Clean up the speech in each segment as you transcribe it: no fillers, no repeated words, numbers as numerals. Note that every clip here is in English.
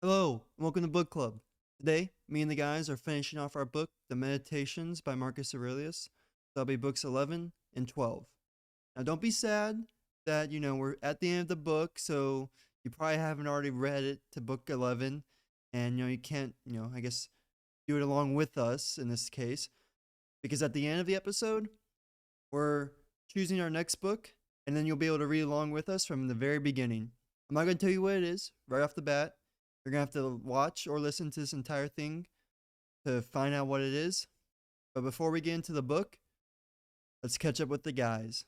Hello, and welcome to Book Club. Today, me and the guys are finishing off our book, The Meditations by Marcus Aurelius. That'll be books 11 and 12. Now, don't be sad that, we're at the end of the book, so you probably haven't already read it to book 11, and, you can't, I guess, do it along with us in this case, because at the end of the episode, we're choosing our next book, and then you'll be able to read along with us from the very beginning. I'm not going to tell you what it is right off the bat. You're going to have to watch or listen to this entire thing to find out what it is. But before we get into the book, let's catch up with the guys.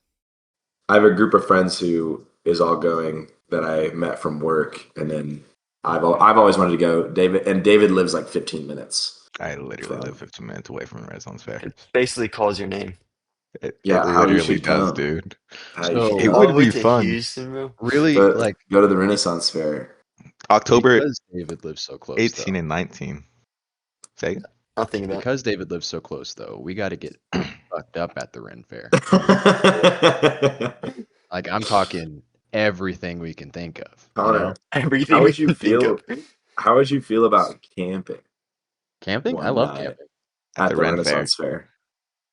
I have a group of friends who is all going that I met from work, and then I've always wanted to go. David lives like 15 minutes I literally live from. 15 minutes away from the Renaissance Fair. It basically calls your name. It Yeah, how you literally should does, come. dude. How you should It come. All the would way be to fun. Houston, bro. Really, But like go to the Renaissance Fair. October because David lives so close, 18 though. and 19. Say it. I'll think about it. Because David lives so close, though, we got to get fucked up at the Ren Fair. Like I'm talking everything we can think of. Connor, Everything how we would you can think feel? of. How would you feel about camping Camping? I one love night camping. At at the the Ren Fair. Renaissance Fair?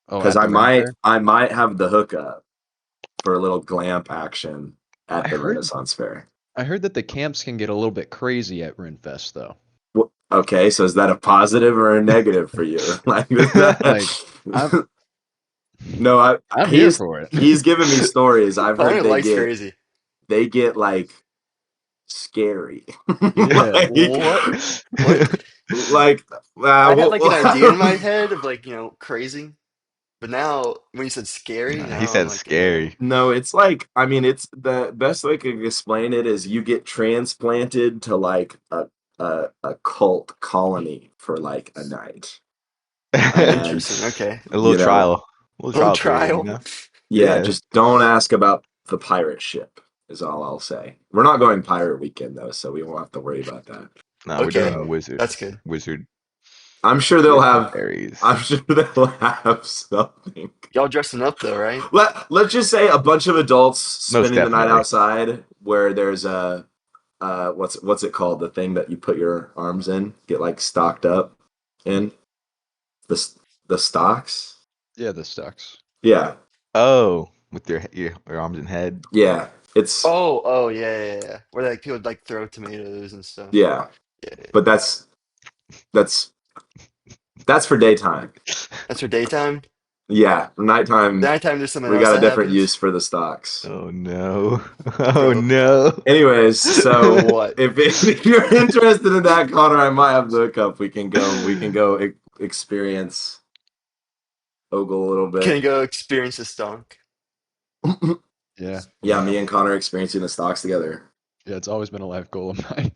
Oh, Because at the Ren Fair? I might have the hookup for a little glamp action at I the heard Renaissance Fair. I heard that the camps can get a little bit crazy at Ren Fest, though. Okay, so is that a positive or a negative for you? Like, Like, I'm no, I'm here for it. he's giving me stories. I've heard Connor likes crazy. they get like scary. Yeah. What? What? Like I had like an idea in my head of like, crazy. But now when you said scary, Nah, now he I'm said like, scary. No, it's like it's the best way I could explain it is you get transplanted to like a cult colony for like a night. And Interesting. Okay. A little you know, trial. A little Little trial period, trial. yeah, Yeah. just don't ask about the pirate ship is all I'll say. We're not going pirate weekend though, so we won't have to worry about that. No, we're Okay. doing wizards. That's good. Wizard I'm sure they'll have berries. something. Y'all dressing up though, right? Let's just say a bunch of adults Most spending the night definitely. outside where there's a what's it called? The thing that you put your arms in, get like stocked up in the stocks. Yeah, the stocks. Yeah, Oh, with your arms and head. yeah. It's Oh, yeah. Where like people like throw tomatoes and stuff. yeah, Yeah. but that's for daytime. That's for daytime. Yeah, nighttime. Nighttime there's something We else got a that different happens. use for the stocks. Oh no. Bro. Oh no. Anyways, so What? if you're interested in that, Connor, I might have the hookup. We can go experience Ogle a little Can bit. go experience the stonk. Yeah. Yeah, me and Connor experiencing the stocks together. Yeah, it's always been a life goal of mine.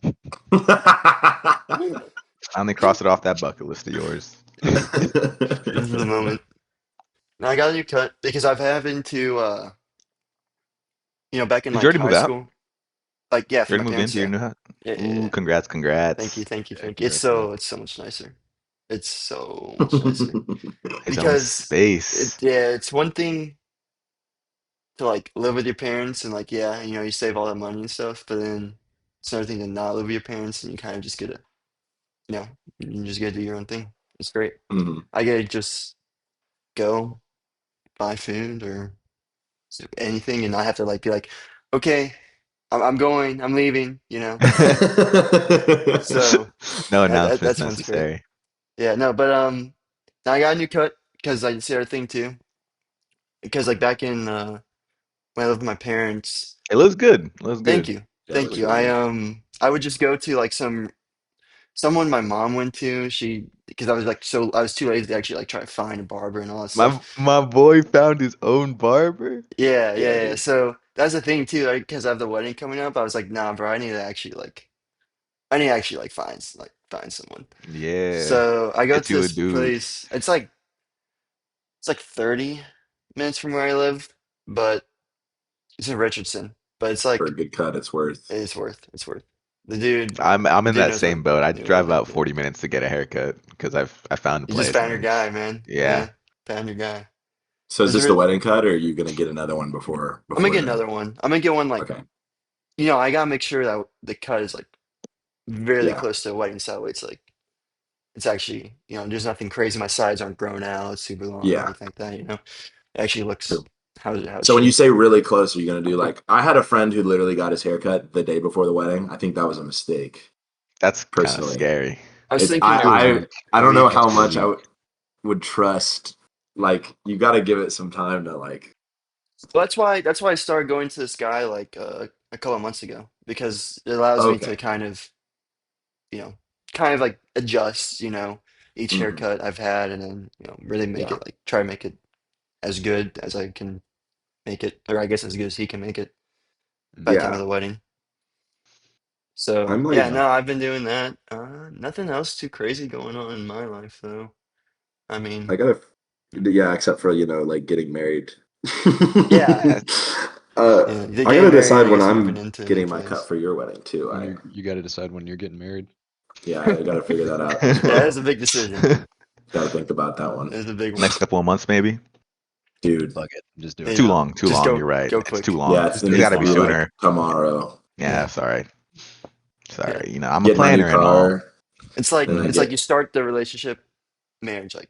Finally cross it off that bucket list of yours. This is the moment. Now I got a new cut because I've having to back in Did you like already high move out? school. Like yeah, You for my already moved parents, into your yeah. new house? Yeah. Ooh, congrats. Thank you. Yeah, It's so much nicer. It's so much nicer. His own Because space. it's one thing to like live with your parents and like you save all that money and stuff, but then it's another thing to not live with your parents and you kind of just get to you just get to do your own thing. It's great. Mhm. I get to just go buy food or anything and not have to like be like, okay, I'm going, I'm leaving, So No that's announcements one's great. necessary. Yeah, no, but now I got a new cut because I see our thing too. Because like back in when I lived with my parents, It looks good. It looks thank good. you, Yeah, thank look you. at that. I would just go to like someone my mom went to. She because I was too lazy to actually like try to find a barber and all that My stuff. my boy found his own barber. Yeah, Yeah. dude. So that's the thing too, like because I have the wedding coming up. I was like, nah, bro, I need to actually like find someone. Yeah. So I go Get to you a this dude. place. It's like 30 minutes from where I live, but it's in Richardson. But it's For a like good cut, it's worth. it's worth. The dude I'm the in dude that knows what same boat. I he knows what drive he's about doing. 40 minutes to get a haircut because I found a You just place found your and guy, it's man. yeah. Yeah, found your guy. So is It's this the really, wedding cut, or are you gonna get another one I'm gonna before get then? another one. I'm gonna get one like Okay. I gotta make sure that the cut is like really Yeah. close to a wedding style. It's like it's actually, there's nothing crazy. My sides aren't grown out, it's super long or Yeah. anything like that. It actually looks True. how it So when you should. say really close, are you gonna do like I had a friend who literally got his haircut the day before the wedding. I think that was a mistake, That's kind of personally. scary. I was It's thinking Do a like week. I a don't know week. how Do a much week. would trust. Like you got to give it some time to like. Well, that's why I started going to this guy like a couple of months ago because it allows me to Okay. you know, kind of like adjust, each Hmm. haircut I've had and then, really make Yeah. it like try to make it as good as I can make it, or I guess as good as he can make it by the time of Yeah. the wedding. So I'm like yeah, no, I've been doing that. Nothing else too crazy going on in my life though. I I mean, gotta. Yeah, except for like getting married. yeah, Yeah, they're I getting gotta married and decide I when guess moving I'm into a new getting my cut place. for your wedding too. When you got to decide when you're getting married. Yeah, I gotta figure that out as Yeah, that's well. a big decision. Gotta think about that one, That's a big one. next couple of months maybe. dude. Fuck it. Just do You it. Too know, long. Too just long. go You're right. go It's too quick. Yeah, long. it Just do It's it got needs to to be be tomorrow. like sooner. tomorrow. Yeah, Yeah, sorry. yeah. Sorry. I'm a Get my new planner and all. car, It's like and I it's like you get start the relationship marriage like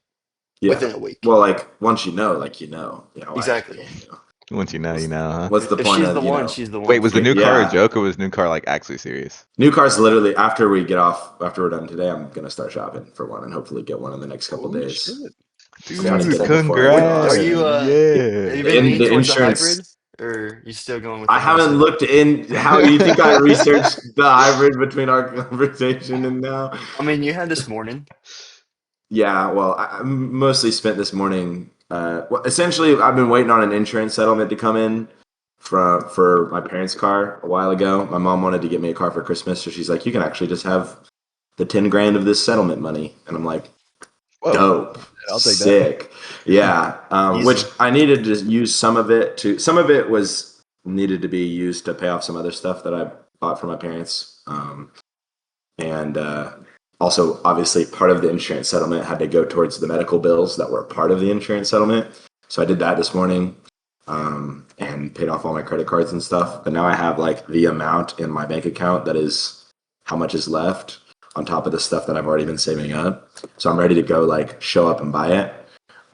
yeah. within a week. Well, like once like I Exactly. actually Once you What's, know, huh? what's the If point she's the of one, she's the Wait, one. was the new car a yeah. joke or was new car like actually serious? New car's literally after we get off after we're done today. I'm gonna start shopping for one and hopefully get one in the next couple Oh days. shit. I'm trying to Dude, get it Congrats. before I go to Are congrats. you Austin. have Yeah. you been leaning The towards the insurance. hybrid or are you still going with I the haven't wholesale? looked in. How you think I researched the hybrid between our conversation and now? I mean, you had this morning. Yeah, well, I mostly spent this morning. Well, essentially, I've been waiting on an insurance settlement to come in for my parents' car a while ago. My mom wanted to get me a car for Christmas, so she's like, "You can actually just have the 10 grand of this settlement money," and I'm like, Whoa. "Dope, I'll take that. sick, yeah." Which Easy. I needed to use some of it to. Some of it was needed to be used to pay off some other stuff that I bought for my parents. And also, obviously, part of the insurance settlement had to go towards the medical bills that were part of the insurance settlement. So I did that this morning and paid off all my credit cards and stuff. But now I have like the amount in my bank account that is how much is left on top of the stuff that I've already been saving up. So I'm ready to go like show up and buy it.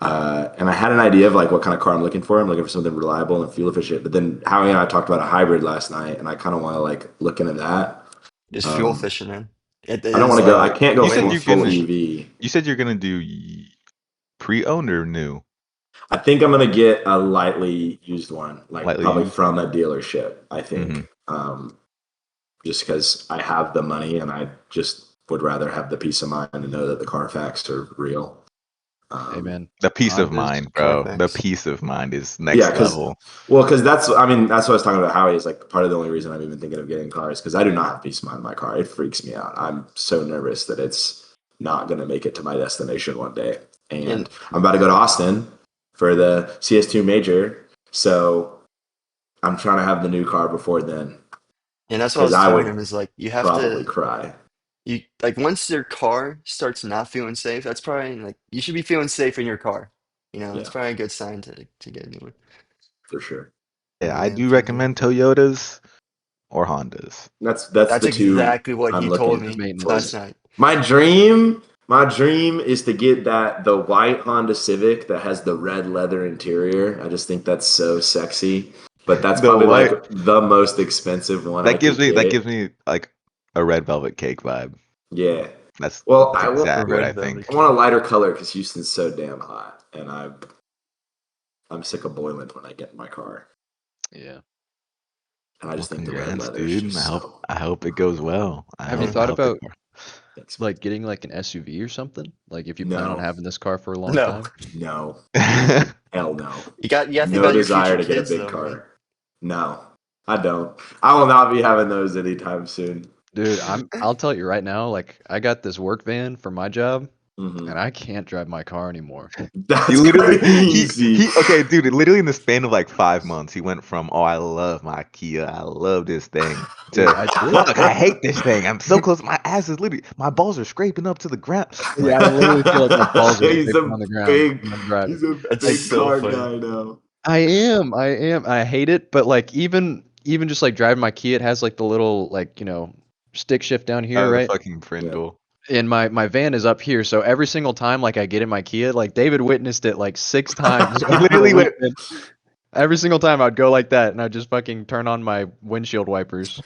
And I had an idea of like what kind of car I'm looking for. I'm looking for something reliable and fuel efficient. But then Howie and I talked about a hybrid last night, and I kind of want to like look into that. Just fuel Um, efficient, man. It I don't is want to go. I can't go You way said full more you're fuel full gonna efficient. EV. you said you're gonna do pre-owned or new? I think I'm gonna get a lightly used one, like Lightly probably used? from a dealership. I Mm-hmm. think, just because I have the money and I just would rather have the peace of mind to know that the Carfax are real. Hey man, The peace of Honda's mind, bro. The Carfax. peace of mind is Yeah, next because level. that's I mean that's what I was talking about. Howie is like part of the only reason I'm even thinking of getting cars because I do not have peace of mind in my car. It freaks me out. I'm so nervous that it's not going to make it to my destination one day. And And I'm about to go to Austin for the CS2 major, so I'm trying to have the new car before then that's what I because was I telling would him is like you have probably to cry. you like once your car starts not feeling safe, that's probably like you should be feeling safe in your car. That's Yeah, probably a good sign to get a new one. for sure. Yeah, Oh I man, do things like recommend that. Toyotas or Hondas. That's That's the two exactly what I'm he told looking the me last maintenance. towards. night. My dream is to get the white Honda Civic that has the red leather interior. I just think that's so sexy. But that's The probably like white the most expensive one I could that get. gives me like a red velvet cake vibe. Yeah. That's Well, A exactly what I red velvet think. I want a cake. lighter color because Houston's so damn hot, and I'm sick of boiling when I get in my car, Yeah. and I Well, just think the red congrats, leather is dude. just so. I hope it goes well. Have you Yeah. I thought hope the about car. Thanks, man. like getting like an SUV or something? Like if you plan on No, having this car for a long No, time? no, hell no. you got to think No about your desire future to get a kids big though, man. car. No, I don't. I will not be having those anytime soon. Dude, I'll tell you right now, like I got this work van for my job Hmm. and I can't drive my car anymore. He That's literally crazy. he okay, dude, literally in the span of like 5 months, he went from I love my Kia, I love this thing Dude, to I did. fuck, I hate this thing. I'm so close. My ass is literally my balls are scraping up to the ground. Yeah, Like, I literally feel like my balls are he's scraping a on the ground big, when I'm driving. he's a That's Like big so car funny. guy now. I am. I hate it, but like even just like driving my Kia, it has like the little like, stick shift down here, The right? fucking Prindle. And my van is up here, so every single time like I get in my Kia, like David witnessed it like 6 times. over the Literally went- weekend. Every single time I'd go like that, and I'd just fucking turn on my windshield wipers.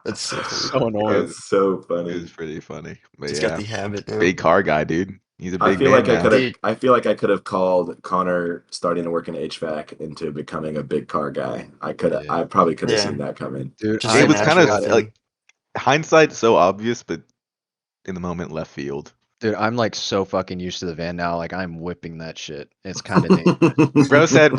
That's so funny. So annoying. That's so It funny. was pretty funny. But He's yeah, got the habit now. big car guy, dude. He's a I big feel man like I now. could have. Dude. I feel like I could have called Connor starting to work in HVAC into becoming a big car guy. I could. Yeah. I probably could have Yeah. seen that coming. Dude, Just It a was kind natural of thing. like hindsight's so obvious, but in the moment, left field. I'm like so fucking used to the van now. Like I'm whipping that shit. It's kind of dangerous. Bro said,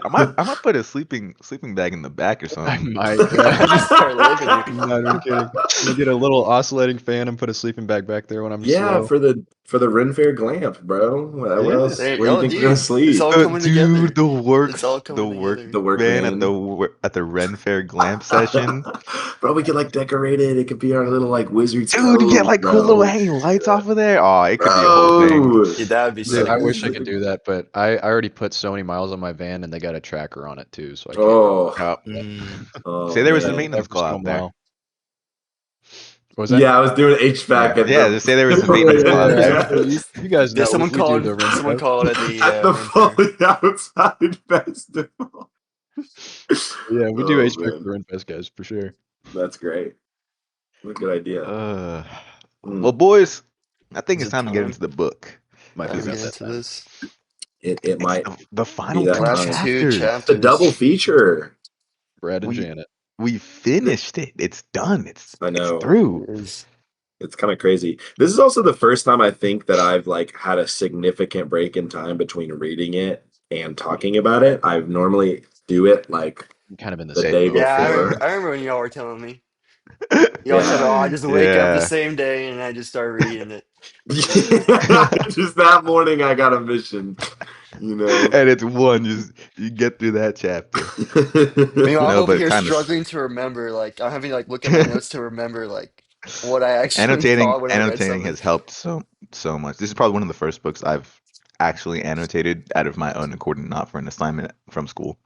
I might put a sleeping bag in the back or I something. might. Just start living here. I'm not even kidding. I'm gonna get a little oscillating fan and put a sleeping bag back there when I'm Yeah, slow. for the Ren Fair glamp, bro. What Yeah. else? There, Where do you oh, think you're gonna dude, sleep? it's all coming together. Dude, It's all coming together. The work van van. at the Ren Fair glamp session. Bro, we could like decorate it. It could be our little like wizard's Dude, you get cove, like cool little bro. hanging lights off of there. Oh, it could be a whole thing. Bro. Dude, that would be Dude, so I Like, wish cool. I could do that, but I already put so many miles on my van, and they got a tracker on it too, so I can't. Oh, Oh, oh say there was a man. maintenance Every call single out there. mile. What was that? Yeah, I was doing HVAC Yeah, at yeah, the just say there was a maintenance call out there. You guys know Yeah, someone we do called. the rim Someone fest. called at the at the Ren Fair. fully outside festival. Yeah, we do Oh, HVAC man. for the rim fest, guys, for sure. That's great. What a good idea. Well, boys, I think Is it's it time to get time? into the book. Might Time be to about get that into time. this. It It's might the final that two time. Last two chapters. the chapters. double feature. Brad and We Janet. we finished it. It's done. It's I know. through. Is It's kind of crazy. This is also the first time I think that I've like had a significant break in time between reading it and talking about it. I normally do it like I'm kind of in the the same day boat. yeah, before. I remember when y'all were telling me. Y'all said, "Oh, I just wake up the Yeah. same day and I just start reading it." Just that morning I got a mission, you know. And it's one, just you get through that chapter. Meanwhile, I'm No, over but here kind of struggling to remember. Like, I'm having to, like look at my notes to remember like what I actually thought when I read annotating something. has helped so much. This is probably one of the first books I've actually annotated out of my own accord and not for an assignment from school.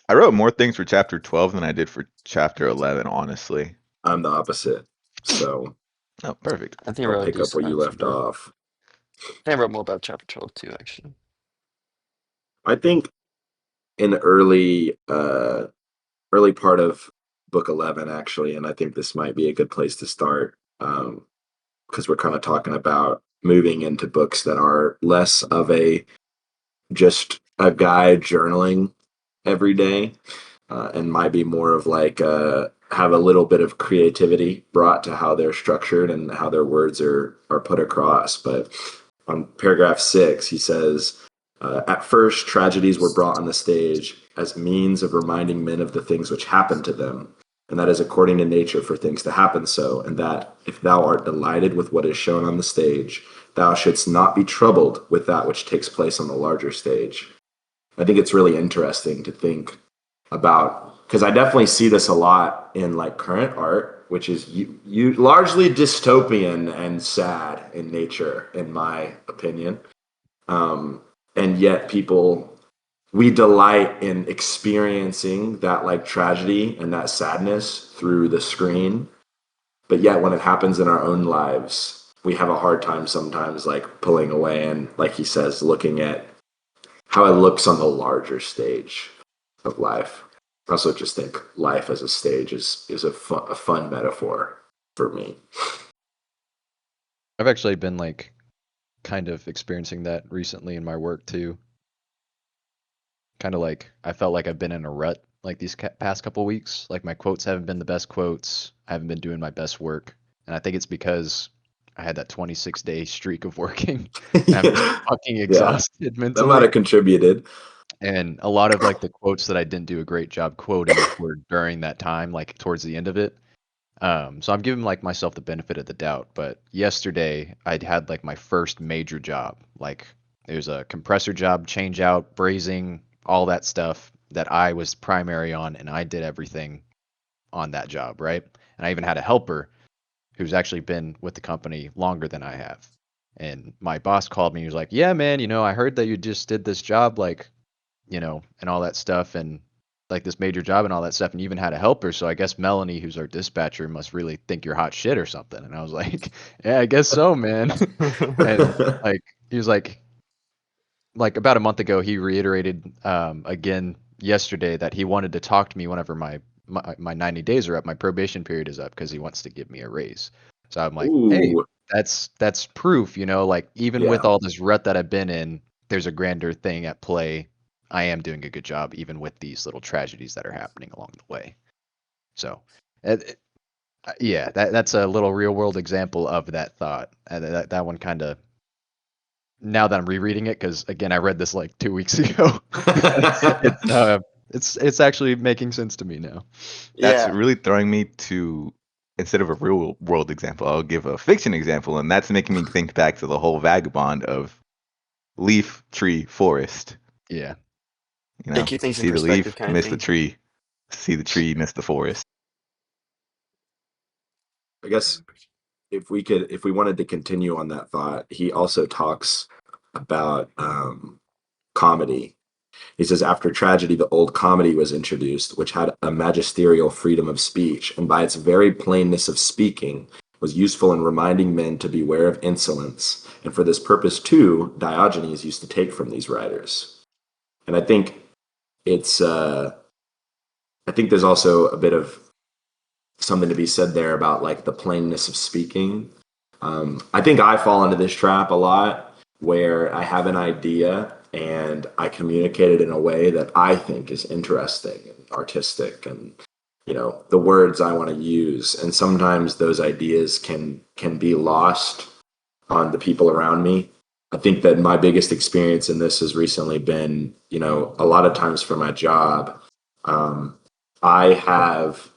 I wrote more things for chapter 12 than I did for chapter 11, honestly. I'm the opposite. So Oh, perfect. I think I I'll wrote a pick up decent where you amount left for that. off. I think I wrote more about chapter 12 too, actually. I think in early part of book 11 actually, and I think this might be a good place to start because we're kind of talking about moving into books that are less of a just a guy journaling every day and might be more of like have a little bit of creativity brought to how they're structured and how their words are put across. But on paragraph 6 he says, at first tragedies were brought on the stage as means of reminding men of the things which happened to them, and that is according to nature for things to happen so, and that if thou art delighted with what is shown on the stage, thou shouldst not be troubled with that which takes place on the larger stage. I think it's really interesting to think about, because I definitely see this a lot in like current art, which is you largely dystopian and sad in nature, in my opinion. And yet we delight in experiencing that like tragedy and that sadness through the screen. But yet when it happens in our own lives, we have a hard time sometimes like pulling away and, like he says, looking at how it looks on the larger stage of life. I also just think life as a stage is a fun metaphor for me. I've actually been like kind of experiencing that recently in my work too. Kind of like I felt like I've been in a rut like these past couple weeks. Like my quotes haven't been the best quotes. I haven't been doing my best work, and I think it's because I had that 26-day streak of working. And I'm just fucking exhausted That might mentally. have contributed. And a lot of like the quotes that I didn't do a great job quoting were during that time, like towards the end of it. So I'm giving like myself the benefit of the doubt. But yesterday I'd had like my first major job. Like there's a compressor job, change out, brazing, all that stuff that I was primary on, and I did everything on that job, right? And I even had a helper who's actually been with the company longer than I have. And my boss called me. He was like, "Yeah, man, I heard that you just did this job, like, and all that stuff. And like this major job and all that stuff, and you even had a helper. So I guess Melanie, who's our dispatcher, must really think you're hot shit or something. And I was like, yeah, I guess so, man. And like he was like about a month ago, he reiterated again yesterday that he wanted to talk to me whenever my 90 days are up, my probation period is up, because he wants to give me a raise. So I'm like, hey, Ooh, that's proof, like even with yeah. all this rut that I've been in, there's a grander thing at play. I am doing a good job, even with these little tragedies that are happening along the way. So, yeah, that's a little real world example of that thought. And that one kind of, now that I'm rereading it, because again, I read this like 2 weeks ago, it's it's actually making sense to me now. That's Yeah. really throwing me to, instead of a real world example, I'll give a fiction example, and that's making me think back to the whole vagabond of leaf, tree, forest. Yeah. Yeah, keep things in See the perspective leaf, kind of miss the thing. tree. See the tree, miss the forest. I guess if we wanted to continue on that thought, he also talks about comedy. He says, after tragedy, the old comedy was introduced, which had a magisterial freedom of speech, and by its very plainness of speaking, was useful in reminding men to beware of insolence. And for this purpose, too, Diogenes used to take from these writers. And I think it's, I think there's also a bit of something to be said there about like the plainness of speaking. I think I fall into this trap a lot where I have an idea and I communicate it in a way that I think is interesting and artistic and the words I want to use. And sometimes those ideas can be lost on the people around me. I think that my biggest experience in this has recently been, a lot of times for my job, um, I have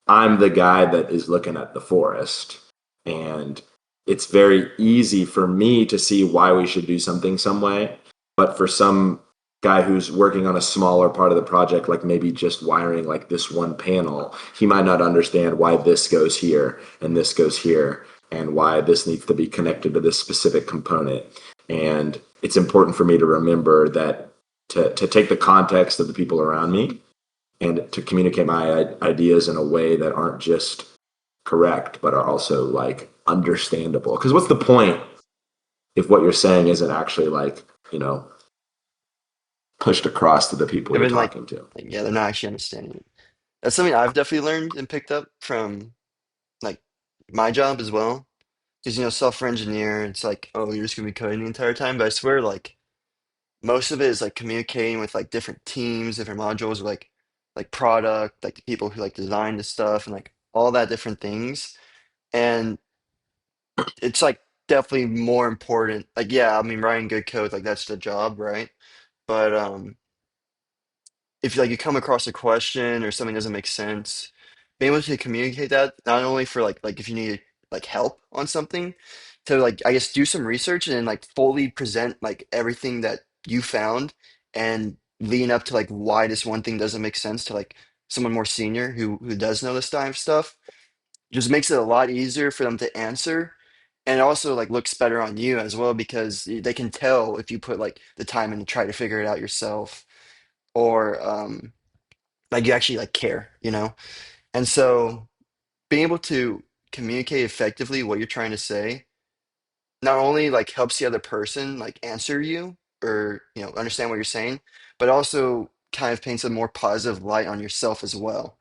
I'm the guy that is looking at the forest, and it's very easy for me to see why we should do something some way, but for some guy who's working on a smaller part of the project, like maybe just wiring like this one panel, he might not understand why this goes here and this goes here and why this needs to be connected to this specific component. And it's important for me to remember that to take the context of the people around me and to communicate my ideas in a way that aren't just correct, but are also like understandable. Because what's the point if what you're saying isn't actually like, pushed across to the people I've you're been talking to? yeah, they're not actually understanding it. That's something I've definitely learned and picked up from like my job as well. Because software engineer, it's like, oh, you're just gonna be coding the entire time. But I swear, like most of it is like communicating with like different teams, different modules, like product, like the people who like design the stuff and like all that different things. And it's like definitely more important. Like, yeah, I mean, writing good code, like that's the job, right? But if like you come across a question or something doesn't make sense, being able to communicate that not only for like if you need like help on something, to like I guess do some research and then like fully present like everything that you found and leading up to like why this one thing doesn't make sense to like someone more senior who does know this type of stuff, just makes it a lot easier for them to answer. And it also like looks better on you as well because they can tell if you put like the time in to try to figure it out yourself or like you actually like care. And so being able to communicate effectively what you're trying to say not only like helps the other person like answer you or understand what you're saying, but also kind of paints a more positive light on yourself as well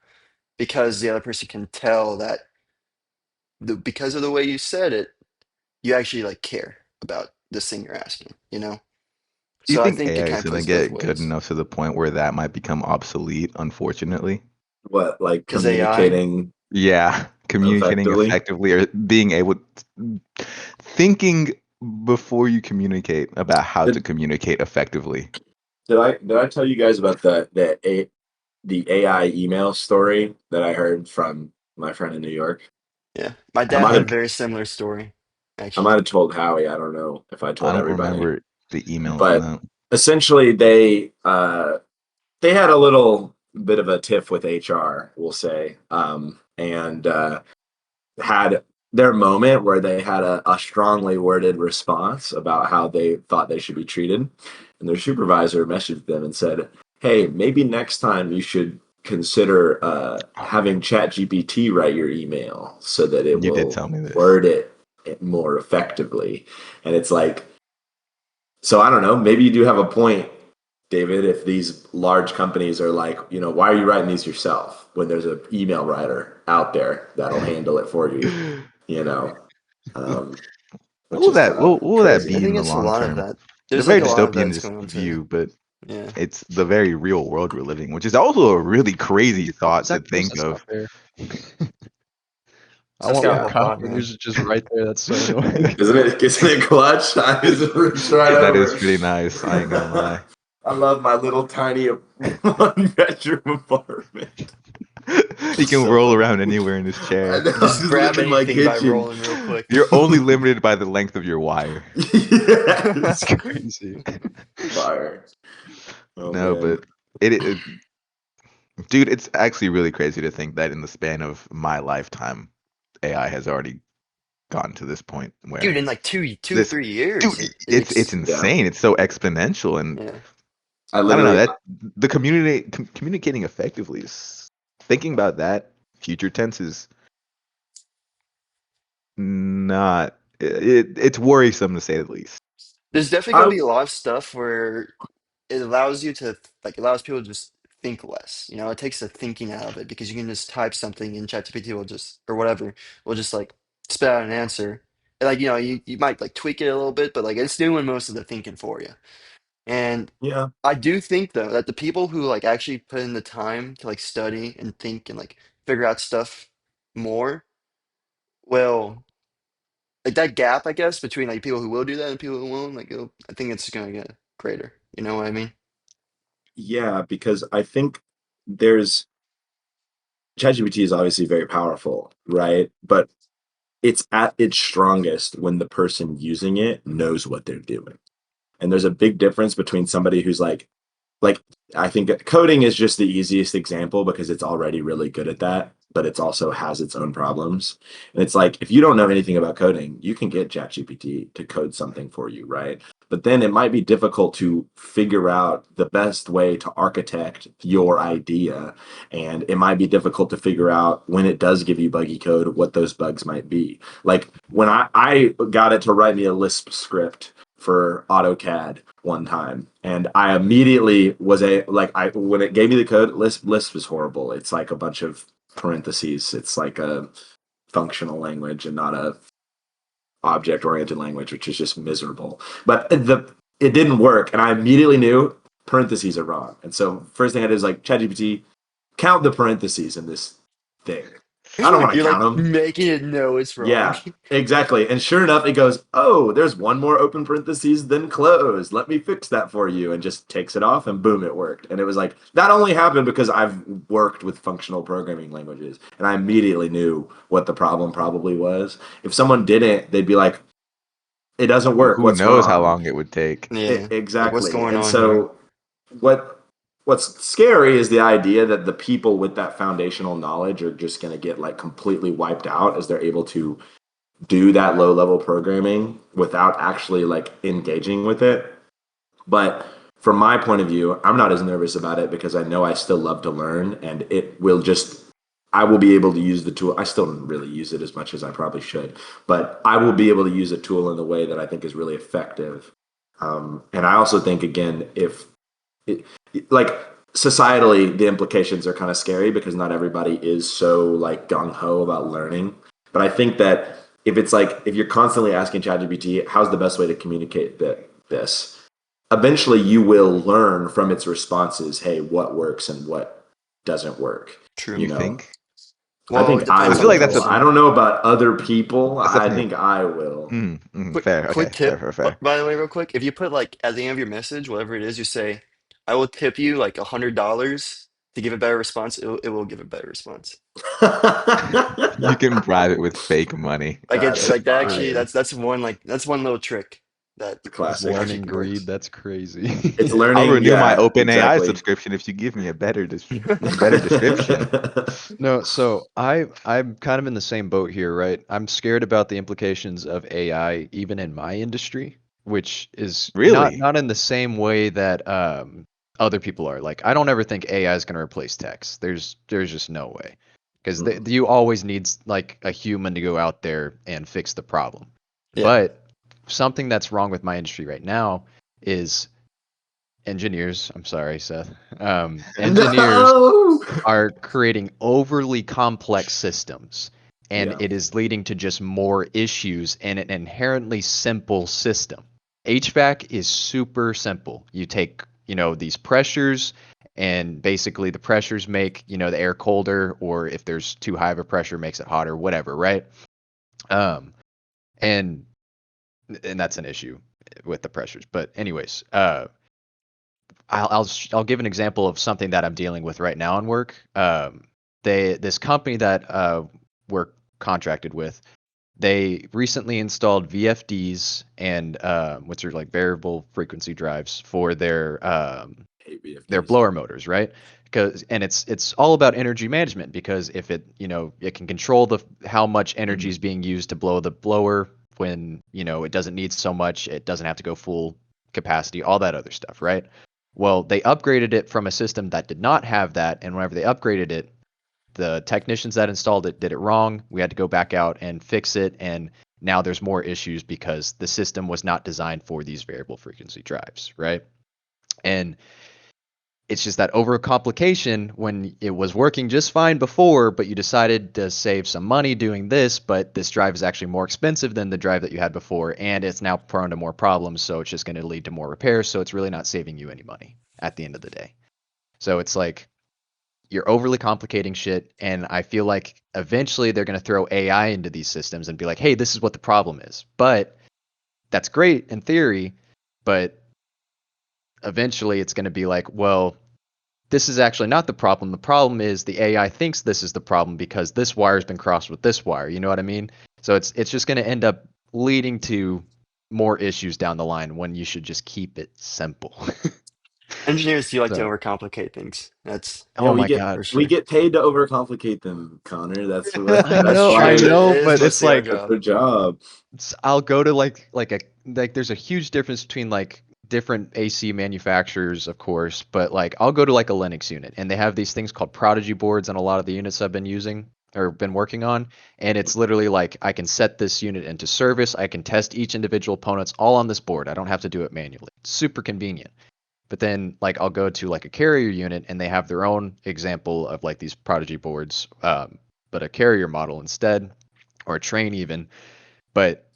because the other person can tell that because of the way you said it, you actually like care about this thing you're asking. Do you So I think think it AI kind is of going to plays both get good ways enough to the point where that might become obsolete, unfortunately? What, like because AI. communicating Yeah, communicating effectively? effectively or being able thinking before you communicate about how to Did, communicate effectively. did I tell you guys about the AI email story that I heard from my friend in New York? Yeah, my I dad might had a have very similar story I might actually. have told Howie. I don't know if I I told don't everybody, remember the emails, but no. essentially they had a little bit of a tiff with HR, we'll say, and had their moment where they had a strongly worded response about how they thought they should be treated, and their supervisor messaged them and said, hey, maybe next time you should consider having ChatGPT write your email so that it You did will tell me this. word it more effectively. And it's like, so I don't know, maybe you do have a point, David, if these large companies are like, why are you writing these yourself when there's an email writer out there that'll handle it for you, you know, um, What which will is that what will that crazy. I be in think the it's a long lot of term? that. It's a There's very like a lot of dystopian that's going on too. view, but Yeah. it's the very real world we're living, which is also a really crazy thought Is to that close? think That's not of. fair. I That's want got a my whole Yeah. coffee, thought, and man. yours is just right there. That's so annoying. Isn't it clutch? I just reached right That is over. pretty nice. I ain't gonna lie. I love my little tiny one bedroom apartment. He It's can so roll funny. around anywhere in his I chair. know. I'm Just just grab living in my anything by kitchen. rolling real quick. You're only limited by the length of your wire. That's Yes. crazy. Fire. Oh No, man. but it, dude, it's actually really crazy to think that in the span of my lifetime, AI has already gotten to this point Dude, where in like two, this, 3 years, dude, it's Yeah. insane. It's so exponential, and yeah. I I don't know literally. that the communicating effectively is thinking about that future tense is not it's worrisome to say the least. There's definitely gonna I be a lot of stuff where it allows you to like allows people to just think less. You know, it takes the thinking out of it because you can just type something and ChatGPT will just or whatever will just like spit out an answer. And like you might like tweak it a little bit, but like it's doing most of the thinking for you. And yeah. I do think though that the people who like actually put in the time to like study and think and like figure out stuff more will like that gap, I guess, between like people who will do that and people who won't, like I think it's gonna get greater. You know what I mean? Yeah, because I think there's ChatGPT is obviously very powerful, right? But it's at its strongest when the person using it knows what they're doing. And there's a big difference between somebody who's like I think that coding is just the easiest example because it's already really good at that, but it's also has its own problems. And it's like if you don't know anything about coding, you can get ChatGPT to code something for you, right? But then it might be difficult to figure out the best way to architect your idea. And it might be difficult to figure out when it does give you buggy code, what those bugs might be. Like when I got it to write me a Lisp script for AutoCAD one time, and I immediately was when it gave me the code, Lisp is horrible. It's like a bunch of parentheses. It's like a functional language and not a object oriented language, which is just miserable. But it didn't work, and I immediately knew parentheses are wrong. And so first thing I did is like ChatGPT, count the parentheses in this thing. I don't want to You're count like them. making it know it's wrong. Yeah, exactly. And sure enough, it goes, oh, there's one more open parentheses than closed. Let me fix that for you. And just takes it off, and boom, it worked. And it was like, that only happened because I've worked with functional programming languages. And I immediately knew what the problem probably was. If someone didn't, they'd be like, it doesn't work. Who What's knows how wrong? long it would take? Yeah. Like what's Exactly. going And on here? so, what what's scary is the idea that the people with that foundational knowledge are just going to get like completely wiped out as they're able to do that low level programming without actually like engaging with it. But from my point of view, I'm not as nervous about it because I know I still love to learn, and I will be able to use the tool. I still don't really use it as much as I probably should, but I will be able to use a tool in the way that I think is really effective. And I also think, again, if it, like societally, the implications are kind of scary because not everybody is so like gung ho about learning. But I think that if you're constantly asking ChatGPT, how's the best way to communicate this? Eventually, you will learn from its responses. Hey, what works and what doesn't work? True. You You know, think? I Well, it think I I depends feel on the like that's will. a I person. don't know about other people. that's I definitely think I will. fair. Quick Okay, fair, tip, fair, fair. by the way, real quick. If you put like at the end of your message, whatever it is, you say, "I will tip you like $100 to give a better response." It will give a better response. You can bribe it with fake money. Like it's That's like that. For Actually, fire. that's one little trick that It's classic. actually learning can work. greed, that's crazy. It's Yeah. I'll learning. renew my Yeah, OpenAI exactly. subscription if you give me a better description. No, so I'm kind of in the same boat here, right? I'm scared about the implications of AI even in my industry, which is not Really? not in the same way that other people are. Like, I don't ever think AI is going to replace text. There's just no way, because you always need like a human to go out there and fix the problem. Yeah. But something that's wrong with my industry right now is engineers. I'm sorry, Seth. Engineers No! are creating overly complex systems, and Yeah. it is leading to just more issues in an inherently simple system. HVAC is super simple. You take, these pressures, and basically the pressures make, the air colder, or if there's too high of a pressure, makes it hotter, whatever, right? And that's an issue with the pressures. But anyways, I'll give an example of something that I'm dealing with right now in work. This company that we're contracted with, they recently installed VFDs and which are like variable frequency drives for their blower motors, right? And it's all about energy management, because if it can control how much energy is being used to blow the blower when it doesn't need so much, it doesn't have to go full capacity, all that other stuff, right? Well, they upgraded it from a system that did not have that, and whenever they upgraded it, the technicians that installed it did it wrong. We had to go back out and fix it, and now there's more issues because the system was not designed for these variable frequency drives, right? And it's just that overcomplication when it was working just fine before, but you decided to save some money doing this, but this drive is actually more expensive than the drive that you had before, and it's now prone to more problems, so it's just going to lead to more repairs, so it's really not saving you any money at the end of the day. So it's like you're overly complicating shit, and I feel like eventually they're going to throw AI into these systems and be like, hey, this is what the problem is. But that's great in theory, but eventually it's going to be like, well, this is actually not the problem. The problem is the AI thinks this is the problem because this wire has been crossed with this wire. You know what I mean? So it's just going to end up leading to more issues down the line when you should just keep it simple. Engineers do like to So, overcomplicate things. That's Yeah, oh we my get God. for we sure. get paid to overcomplicate them, Connor. That's what I that's know, why I It know, is but it's mostly our like that's job. their job. I'll go to like there's a huge difference between like different AC manufacturers, of course, but like I'll go to like a Linux unit and they have these things called Prodigy boards on a lot of the units I've been using or been working on, and it's literally like I can set this unit into service, I can test each individual opponents all on this board. I don't have to do it manually. It's super convenient. But then like I'll go to like a carrier unit and they have their own example of like these Prodigy boards, but a carrier model instead, or a train even. But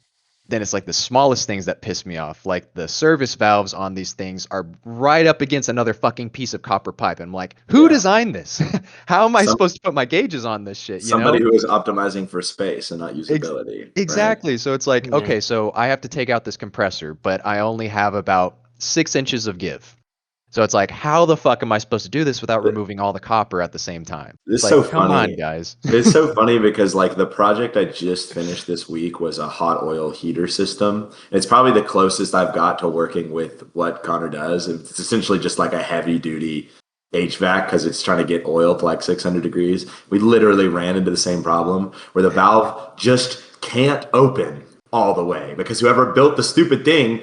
then it's like the smallest things that piss me off. Like the service valves on these things are right up against another fucking piece of copper pipe. I'm like, who Yeah. designed this? How am I Some supposed to put my gauges on this shit? somebody who is optimizing for space and not Ex- usability, right? exactly. So it's like, Yeah. okay, so I have to take out this compressor, but I only have about 6 inches of give. So it's like, how the fuck am I supposed to do this without removing all the copper at the same time? This It's is so like, come on, funny. guys. It's so funny because like the project I just finished this week was a hot oil heater system. It's probably the closest I've got to working with what Connor does. It's essentially just like a heavy duty HVAC because it's trying to get oil to like 600 degrees. We literally ran into the same problem where the valve just can't open all the way because whoever built the stupid thing,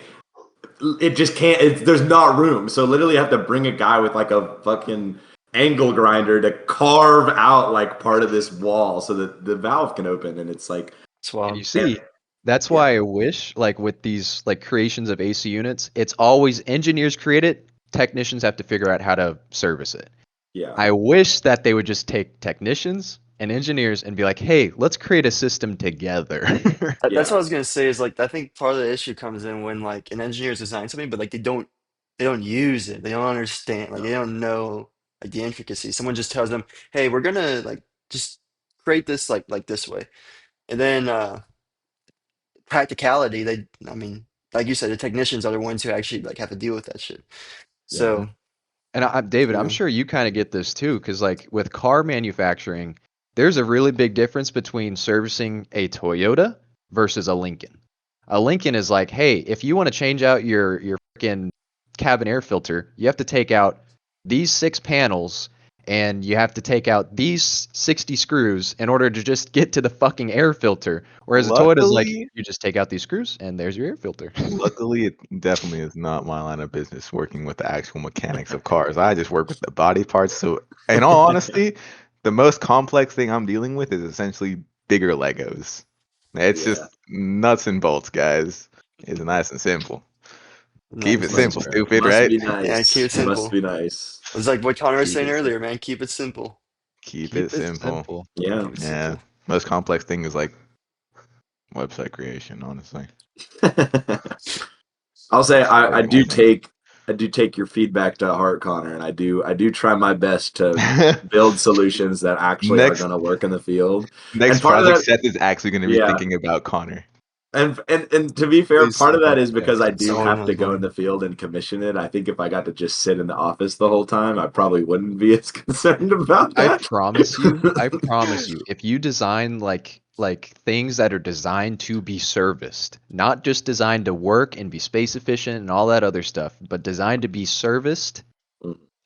it just can't. There's not room. So literally, you have to bring a guy with like a fucking angle grinder to carve out like part of this wall so that the valve can open. And it's like, It's And you wild. see, that's yeah, why I wish, like with these like creations of AC units, it's always engineers create it, technicians have to figure out how to service it. yeah, I wish that they would just take technicians and engineers and be like, hey, let's create a system together. That's what I yeah, was gonna say. Is like I think part of the issue comes in when like an engineer's design something, but like they don't use it. They don't understand. Like they no, don't know like the intricacies. Someone just tells them, "Hey, we're gonna like just create this like this way," and then practicality. I mean, like you said, the technicians are the ones who actually like have to deal with that shit. yeah, So And David, you I'm know, sure you kind of get this too, because like with car manufacturing, there's a really big difference between servicing a Toyota versus a Lincoln. A Lincoln is like, hey, if you want to change out your freaking cabin air filter, you have to take out these 6 panels and you have to take out these 60 screws in order to just get to the fucking air filter. Whereas a Toyota's like, Luckily, you just take out these screws and there's your air filter. luckily, it definitely is not my line of business working with the actual mechanics of cars. I just work with the body parts. So, in all honesty, the most complex thing I'm dealing with is essentially bigger Legos. It's Yeah. just nuts and bolts, guys. It's nice and simple. Keep it Nice. That's simple, fair. stupid, Must right? be Yeah, keep nice. it Must simple. be nice. It's like what Connor was Keep saying it earlier, simple. man. Keep it simple. Keep it Keep it simple. simple. Yeah. Keep it Yeah. simple. Most complex thing is like website creation, honestly. I'll say It's I way do more things. take your feedback to heart, Connor, and I do try my best to build solutions that actually are next going to work in the field. And next part of project that, Seth is actually going to be yeah, thinking about Connor. and to be fair, Please part of send that that is because I question. do Someone have to was go in one. the field and commission it. I think if I got to just sit in the office the whole time, I probably wouldn't be as concerned about I that. promise you, if you design like things that are designed to be serviced, not just designed to work and be space efficient and all that other stuff, but designed to be serviced,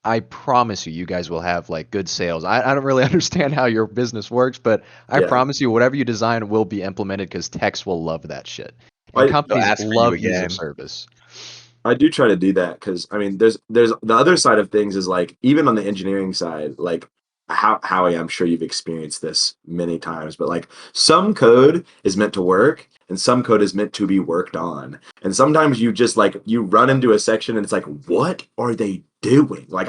I promise you, you guys will have like good sales. I don't really understand how your business works, but I Yeah, promise you, whatever you design will be implemented because techs will love that shit. And I They'll companies ask for you love ease of again. service. I do try to do that because I mean, there's the other side of things is like even on the engineering side, like how Howie, I'm sure you've experienced this many times, but like some code is meant to work and some code is meant to be worked on, and sometimes you just like you run into a section and it's like, what are they doing? Like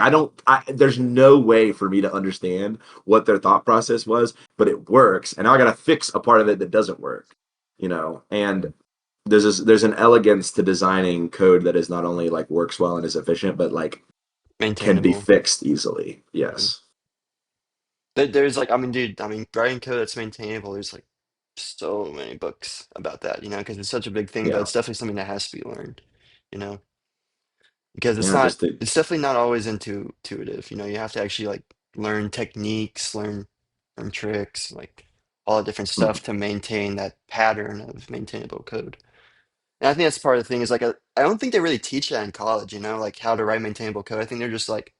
there's no way for me to understand what their thought process was, but it works, and now I got to fix a part of it that doesn't work, and there's an elegance to designing code that is not only like works well and is efficient, but like can be Maintainable. fixed easily. Mhm. Yes. There's like, I mean, dude, I mean, writing code that's maintainable, there's like so many books about that, because it's such a big thing, but Yeah. it's definitely something that has to be learned, you know, because Yeah. Just to, it's definitely not always intuitive, you have to actually like learn techniques, learn tricks, like all the different Mhm. stuff to maintain that pattern of maintainable code. And I think that's part of the thing is like, I don't think they really teach that in college, like how to write maintainable code. I think they're just like,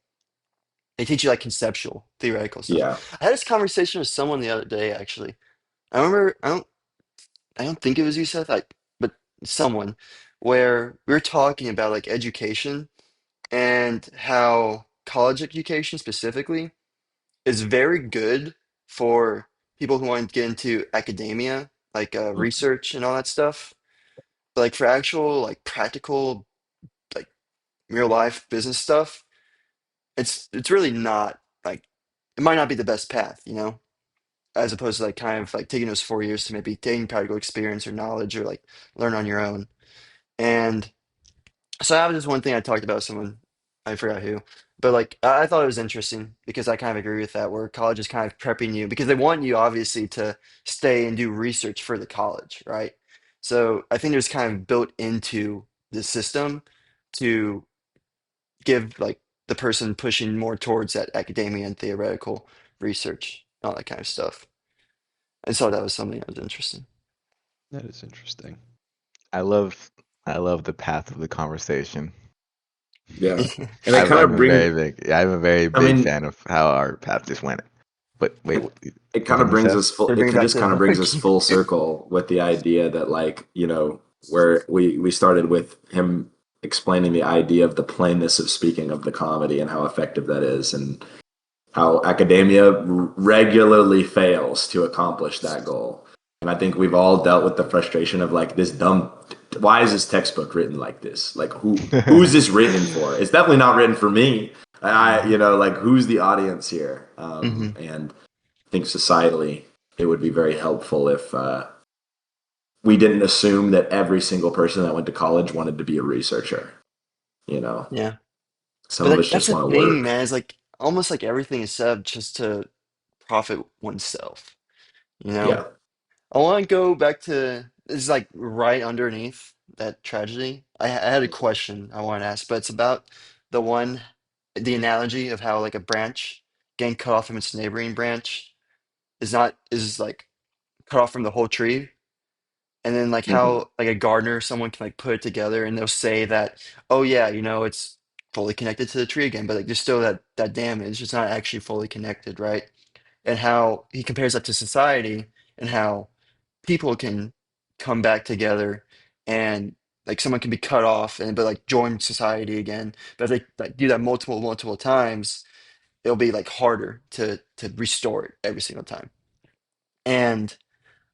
they teach you like conceptual, theoretical stuff. Yeah. I had this conversation with someone the other day, actually. I remember, I don't think it was you, Seth, but someone, where we were talking about like education and how college education specifically is very good for people who want to get into academia, like Mhm. research and all that stuff. But like for actual like practical like real life business stuff, it's really not like it might not be the best path, as opposed to like kind of like taking those 4 years to maybe gain practical experience or knowledge or like learn on your own. And so that was just one thing I talked about with someone, I forgot who, but like I thought it was interesting because I kind of agree with that, where college is kind of prepping you because they want you obviously to stay and do research for the college, right? So I think there's kind of built into the system to give like the person pushing more towards that academia and theoretical research, all that kind of stuff. I saw that was something that was interesting. That is interesting. I love I love the path of the conversation. Yeah. And it kind of brings, I'm a very I big mean, fan of how our path just went. But wait, it kind of continue, brings Seth. us full, They it bring it could back just to kind of brings us working. full circle with the idea that like, where we started with him explaining the idea of the plainness of speaking of the comedy and how effective that is. And how academia regularly fails to accomplish that goal. And I think we've all dealt with the frustration of like this dumb. Why is this textbook written like this? Like who is this written for? It's definitely not written for me. Hmm. Like who's the audience here? Hmm. And I think societally it would be very helpful if we didn't assume that every single person that went to college wanted to be a researcher. You know, Yeah, some but of us that's just the want to thing, work. man. Is like almost like everything is set up just to profit oneself. You know, Yeah. I want to go back to this is like right underneath that tragedy. I had a question I want to ask, but it's about the analogy of how like a branch getting cut off from its neighboring branch is like cut off from the whole tree, and then like Mhm. how like a gardener someone can like put it together and they'll say that, oh yeah, it's fully connected to the tree again, but like there's still that damage. It's not actually fully connected, right? And how he compares that to society and how people can come back together and like someone can be cut off and but like join society again. But if they like do that multiple times, it'll be like harder to restore it every single time. And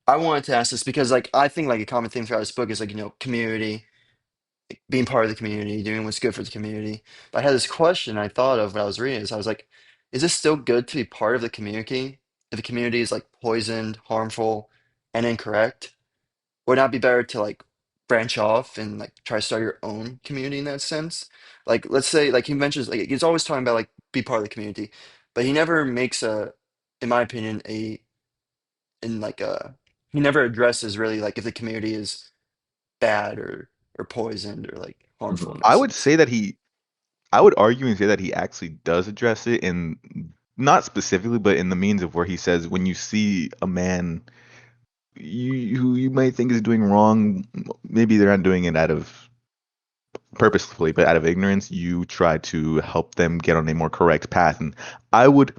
I wanted to ask this because like I think like a common theme throughout this book is like, community, being part of the community, doing what's good for the community. But I had this question I thought of when I was reading this. I was like, is this still good to be part of the community if the community is like poisoned, harmful, and incorrect? Would it not be better to like branch off and like try to start your own community in that sense? Like, let's say, like he mentions, like he's always talking about like be part of the community, but he never makes in my opinion, in like he never addresses really like if the community is bad or poisoned or like harmful in that I would sense. say that I would argue and say that he actually does address it in not specifically, but in the means of where he says when you see a man who you might think is doing wrong, maybe they're not doing it out of purposefully, but out of ignorance, you try to help them get on a more correct path. And I would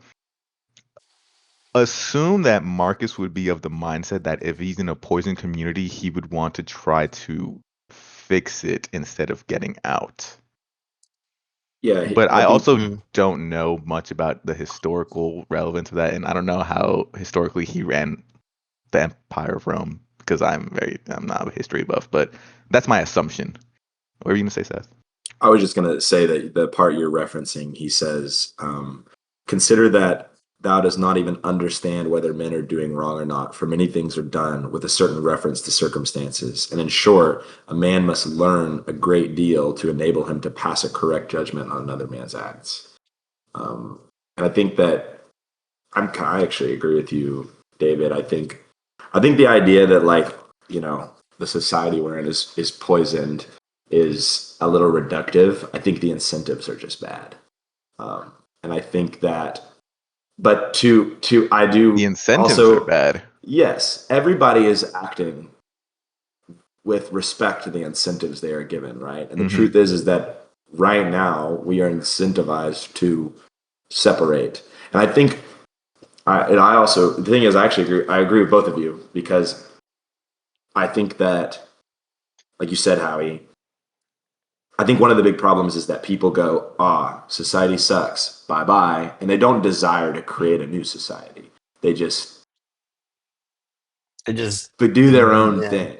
assume that Marcus would be of the mindset that if he's in a poison community, he would want to try to fix it instead of getting out. Yeah, But I I think also Mm. don't know much about the historical relevance of that, and I don't know how historically he ran the Empire of Rome because I'm not a history buff, but that's my assumption. What were you gonna say, Seth? I was just going to say that the part you're referencing, he says, consider that thou does not even understand whether men are doing wrong or not, for many things are done with a certain reference to circumstances. And in short, a man must learn a great deal to enable him to pass a correct judgment on another man's acts. Um, and I think that I actually agree with you, David. I think the idea that like, the society we're in is poisoned is a little reductive. I think the incentives are just bad. And I think that, but I The do incentives are also, bad. yes, everybody is acting with respect to the incentives they are given, right? And the Hmm. truth is that right now we are incentivized to separate. And I think, I also, the thing is, I agree with both of you because I think that, like you said, Howie, I think one of the big problems is that people go, society sucks, bye bye, and they don't desire to create a new society. They just It just do their own yeah. thing,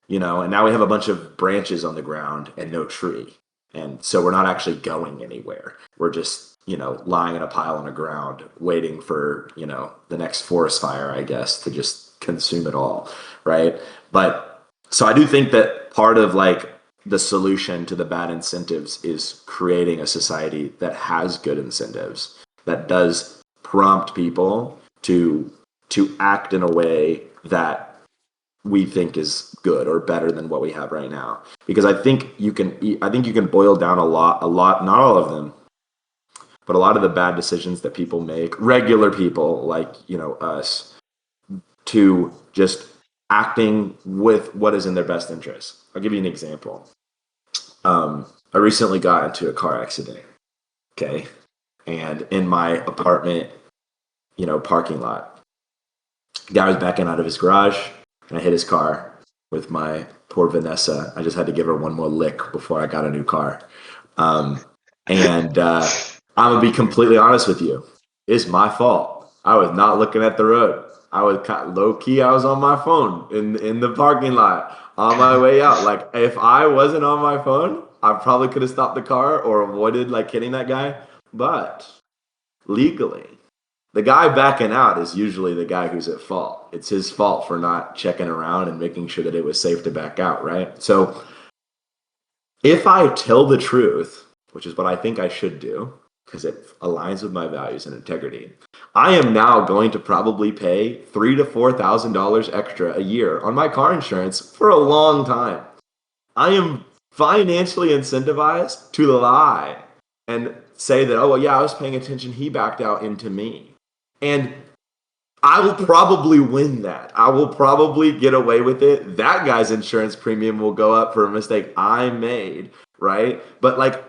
and now we have a bunch of branches on the ground and no tree. And so we're not actually going anywhere. We're just, lying in a pile on the ground, waiting for, the next forest fire, I guess, to just consume it all. Right. But so I do think that part of like the solution to the bad incentives is creating a society that has good incentives, that does prompt people to act in a way that we think is good or better than what we have right now. Because I think you can boil down a lot, not all of them, but a lot of the bad decisions that people make, regular people like, us, to just acting with what is in their best interest. I'll give you an example. I recently got into a car accident. Okay. And in my apartment, parking lot, guy was backing out of his garage and I hit his car with my poor Vanessa. I just had to give her one more lick before I got a new car. Um, and I'm gonna be completely honest with you. It's my fault. I was not looking at the road. I was low key. I was on my phone in the parking lot on my way out. Like if I wasn't on my phone, I probably could have stopped the car or avoided like hitting that guy. But legally, the guy backing out is usually the guy who's at fault. It's his fault for not checking around and making sure that it was safe to back out, right? So if I tell the truth, which is what I think I should do, because it aligns with my values and integrity, I am now going to probably pay $3,000 to $4,000 extra a year on my car insurance for a long time. I am financially incentivized to lie and say that, oh, well, yeah, I was paying attention. He backed out into me. And I will probably win that. I will probably get away with it. That guy's insurance premium will go up for a mistake I made, right? But like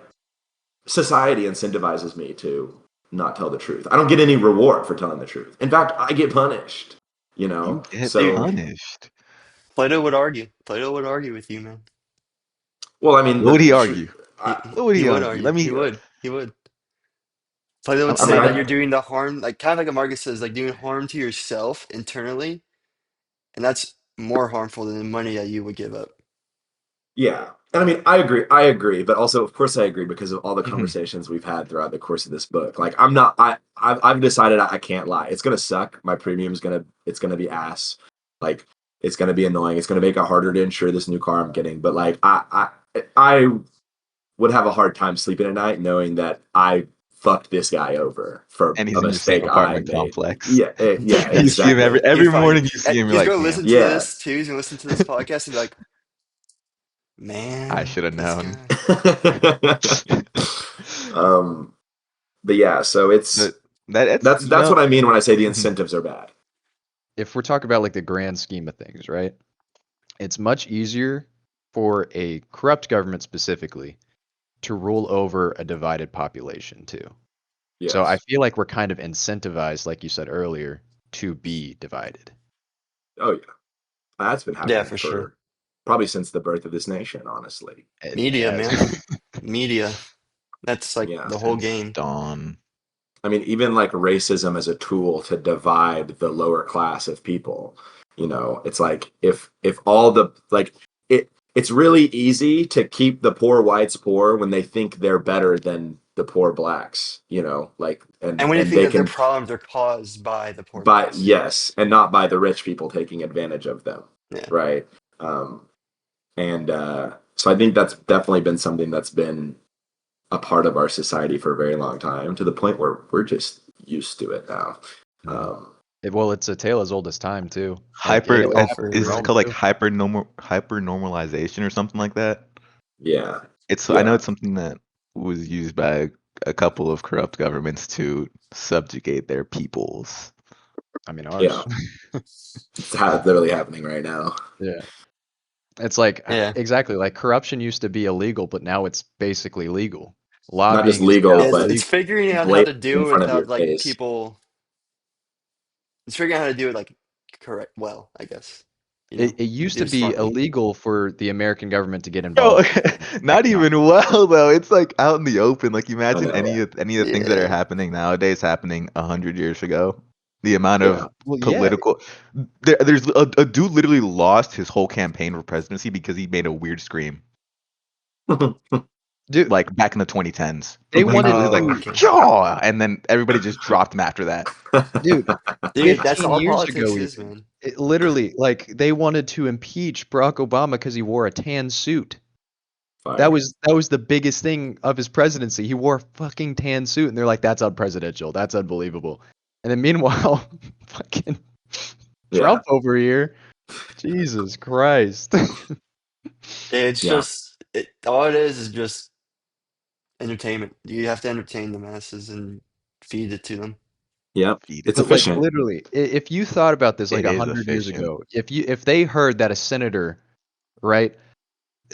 society incentivizes me to not tell the truth. I don't get any reward for telling the truth. In fact, I get punished. You get Dude, So punished. Plato would argue. Plato would argue with you, man. well, I mean, What would he the argue? truth. What would He he would argue? argue. Let He me. would. He would. Plato would I say mean, that you're doing the harm, like kind of like what Marcus says, like doing harm to yourself internally, and that's more harmful than the money that you would give up. yeah. And I mean, I agree. I agree, but also, of course, I agree because of all the Mhm. conversations we've had throughout the course of this book. Like, I'm not. I've decided I can't lie. It's gonna suck. My premium's gonna. It's gonna be ass. Like, it's gonna be annoying. It's gonna make it harder to insure this new car I'm getting. But like, I would have a hard time sleeping at night knowing that I fucked this guy over for And he's a in your same mistake I apartment made. complex. Yeah, yeah, You see him exactly. every He's probably morning. You see him. You're he's like, gonna damn. listen to Yeah. this too. He's gonna listen to this podcast and be like, I "Man, should have this known. guy." um, but yeah, so But that's that's what I mean when I say the Mhm. incentives are bad. If we're talking about like the grand scheme of things, right? It's much easier for a corrupt government specifically to rule over a divided population too. So I Yes. feel like we're kind of incentivized, like you said earlier, to be divided. Oh yeah, that's been Yeah, happening for sure. for probably since the birth of this nation. Honestly, It Media, has. man. Media. That's like yeah. the whole Since game. dawn. I mean, even like racism as a tool to divide the lower class of people. It's like if all the like it's really easy to keep the poor whites poor when they think they're better than the poor blacks. Like And when you and think they that their can problems are caused by the poor by blacks. yes, and not by the rich people taking advantage of them, Yeah. right? And so I think that's definitely been something that's been a part of our society for a very long time, to the point where we're just used to it now. Yeah. Um, Well, it's a tale as old as time too. Like Hyper. Oh, happened for in Is this real. Rome called like too. hyper normalization or something like that? yeah, I know yeah, it's something that was used by a couple of corrupt governments to subjugate their peoples. I mean yeah. ours. It's literally happening right now. Yeah. It's like Yeah. exactly like corruption used to be illegal, but now it's basically legal. Not just Lobbying is legal, now Yeah, it's but illegal. figuring out how to blatant do in it front of your without like face. people. It's figuring out how to do it like correct, well, I guess. It used Do to it be smartly. illegal for the American government to get Yo, involved in not economic. even well though. It's like out in the open. Like I imagine know. any of the things that are Yeah. happening nowadays happening 100 years ago. The amount Yeah. of Well, yeah, political there's a dude literally lost his whole campaign for presidency because he made a weird scream dude, like back in the 2010s. they He wanted literally like Oh, to, okay. Jaw! And then everybody just dropped him after that. dude, Dude, that's 15 all years ago politics is, even. man. Literally, like they wanted to impeach Barack Obama because he wore a tan suit. That Fire. was the biggest thing of his presidency. He wore a fucking tan suit, and they're like, "That's unpresidential. That's unbelievable." And then meanwhile, fucking Yeah. Trump over here, Jesus Christ. It's Yeah. just all it is just entertainment. You have to entertain the masses and feed it to them. Yep. Feed it It's But to like them. efficient. literally, if you thought about this like It is 100 years efficient. ago, if they heard that a senator, right,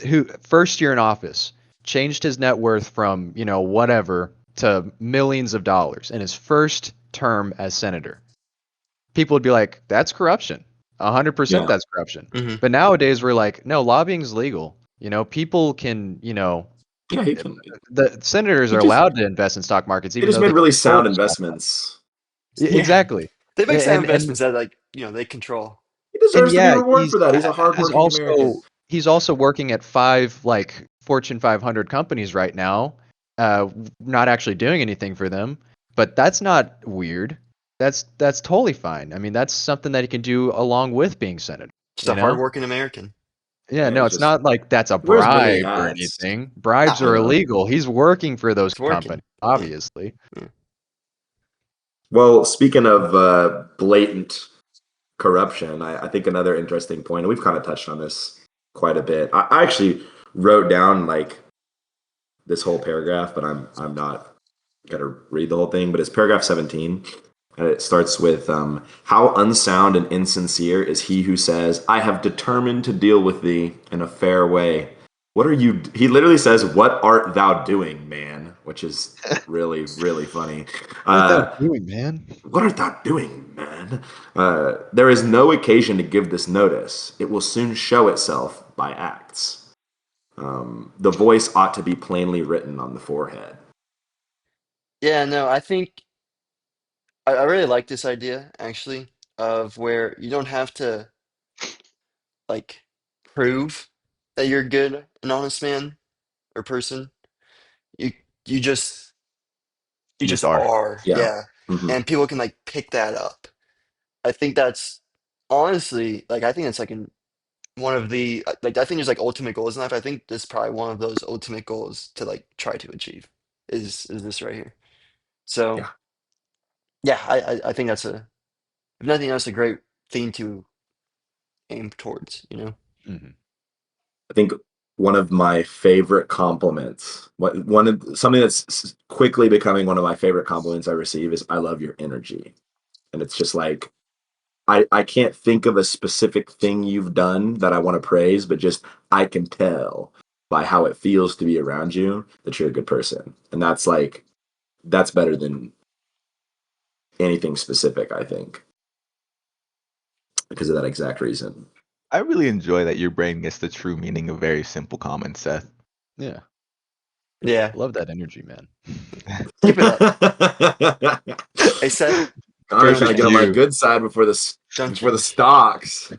who first year in office changed his net worth from, whatever to millions of dollars in his first term as senator, people would be like, that's corruption. 100% Yeah. that's corruption. Hmm. But nowadays we're like, no, lobbying's legal. People can, Yeah. the senators He are just allowed to invest in stock markets he even just though made they really control sound the stock market. investments. Yeah. Exactly. They make some And investments that like, they control. He and deserves to be yeah, rewarded for that. He's a he's hardworking American. also working at 5 like Fortune 500 companies right now, not actually doing anything for them. But that's not weird. That's totally fine. I mean, that's something that he can do along with being senator. Just a You know? hardworking American. Yeah, Yeah, no, he's it's just not like that's a he wears many bribe or hats. anything. Bribes I are know. illegal. He's working for those It's working. companies, obviously. Yeah. Well, speaking of blatant corruption, I think another interesting point, and we've kind of touched on this quite a bit. I actually wrote down like this whole paragraph, but I'm not gonna read the whole thing. But it's paragraph 17, and it starts with how unsound and insincere is he who says, "I have determined to deal with thee in a fair way, What are you? He literally says, "What art thou doing, man?" Which is really, really funny. What are thou Uh, doing, man? what art thou doing, man? There is no occasion to give this notice. It will soon show itself by acts. The voice ought to be plainly written on the forehead. Yeah, no, I think I really like this idea actually of where you don't have to like prove that you're good, an honest man or person. You you just you You just just are. are, Yeah. yeah. Hmm. And people can like pick that up. I think that's honestly like I think it's like one of the like I think there's like ultimate goals in life. I think this is probably one of those ultimate goals to like try to achieve is this right here. So Yeah. yeah, I think that's a if nothing else a great thing to aim towards, you know? Hmm. I think one of my favorite compliments, something that's quickly becoming one of my favorite compliments I receive is "I love your energy," and it's just like I can't think of a specific thing you've done that I want to praise, but just I can tell by how it feels to be around you that you're a good person, and that's better than anything specific. I think because of that exact reason. I really enjoy that your brain gets the true meaning of very simple comments, Seth. Yeah. Yeah. Love that energy, man. Keep it up. Hey Seth, Connor's don't trying to Thank get on my you. good side don't before the change. stocks.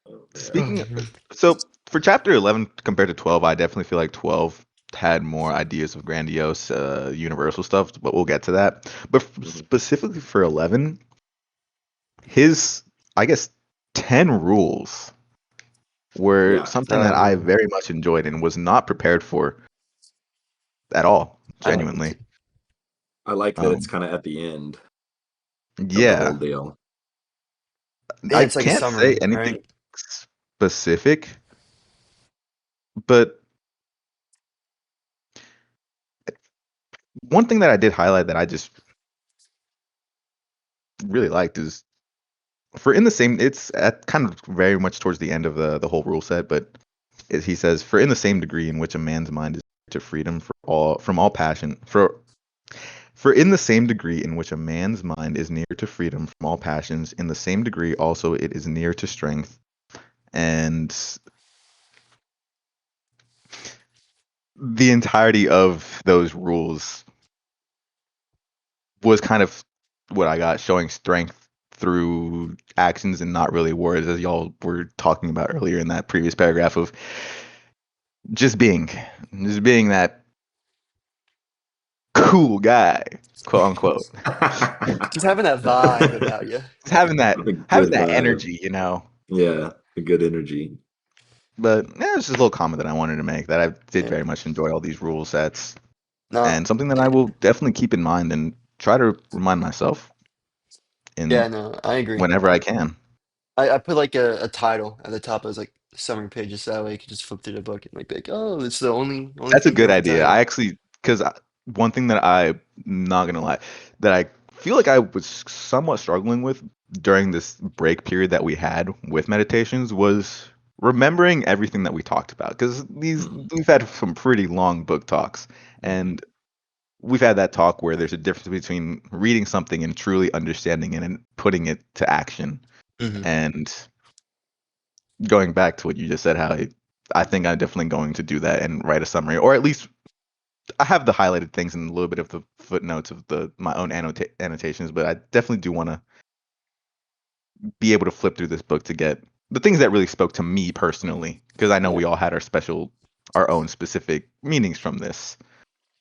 Oh, man. Speaking of, so for chapter 11 compared to 12, I definitely feel like 12 had more ideas of grandiose universal stuff, but we'll get to that. But Mhm. specifically for 11, his, I guess, 10 rules were Yeah, something that I Yeah. very much enjoyed and was not prepared for at all, I like it too. genuinely. I like that it's Um, kind of at the end of the whole yeah, deal. Yeah, I it's like a can't say summary, anything right? specific, but one thing that I did highlight that I just really liked is for in the same it's at kind of very much towards the end of the whole rule set, but he says for in the same degree in which a man's mind is to freedom from all passion for in the same degree in which a man's mind is near to freedom from all passions, in the same degree also it is near to strength. And the entirety of those rules was kind of what I got, showing strength through actions and not really words, as y'all were talking about earlier in that previous paragraph of just being, just being that cool guy, quote unquote. Just having that vibe about you. Just having that, A having good that vibe. energy, you know. Yeah, a good energy. But yeah, it's just a little comment that I wanted to make that I did Yeah. very much enjoy all these rule sets No. and something that I will definitely keep in mind and try to remind myself in Yeah, no, I agree. whenever I can. I put like a title at the top as like summary pages so that way you could just flip through the book and like be like, oh, it's the only That's a thing here good with the idea. I title. actually, because one thing that I'm not gonna lie, that I feel like I was somewhat struggling with during this break period that we had with meditations was remembering everything that we talked about. Because Mhm. we've had some pretty long book talks, Mhm. and we've had that talk where there's a difference between reading something and truly understanding it and putting it to action. Hmm. And going back to what you just said, how I think I'm definitely going to do that and write a summary, or at least I have the highlighted things and a little bit of the footnotes of my own annotations, but I definitely do want to be able to flip through this book to get the things that really spoke to me personally, because I know Yeah. we all had our own specific meanings from this,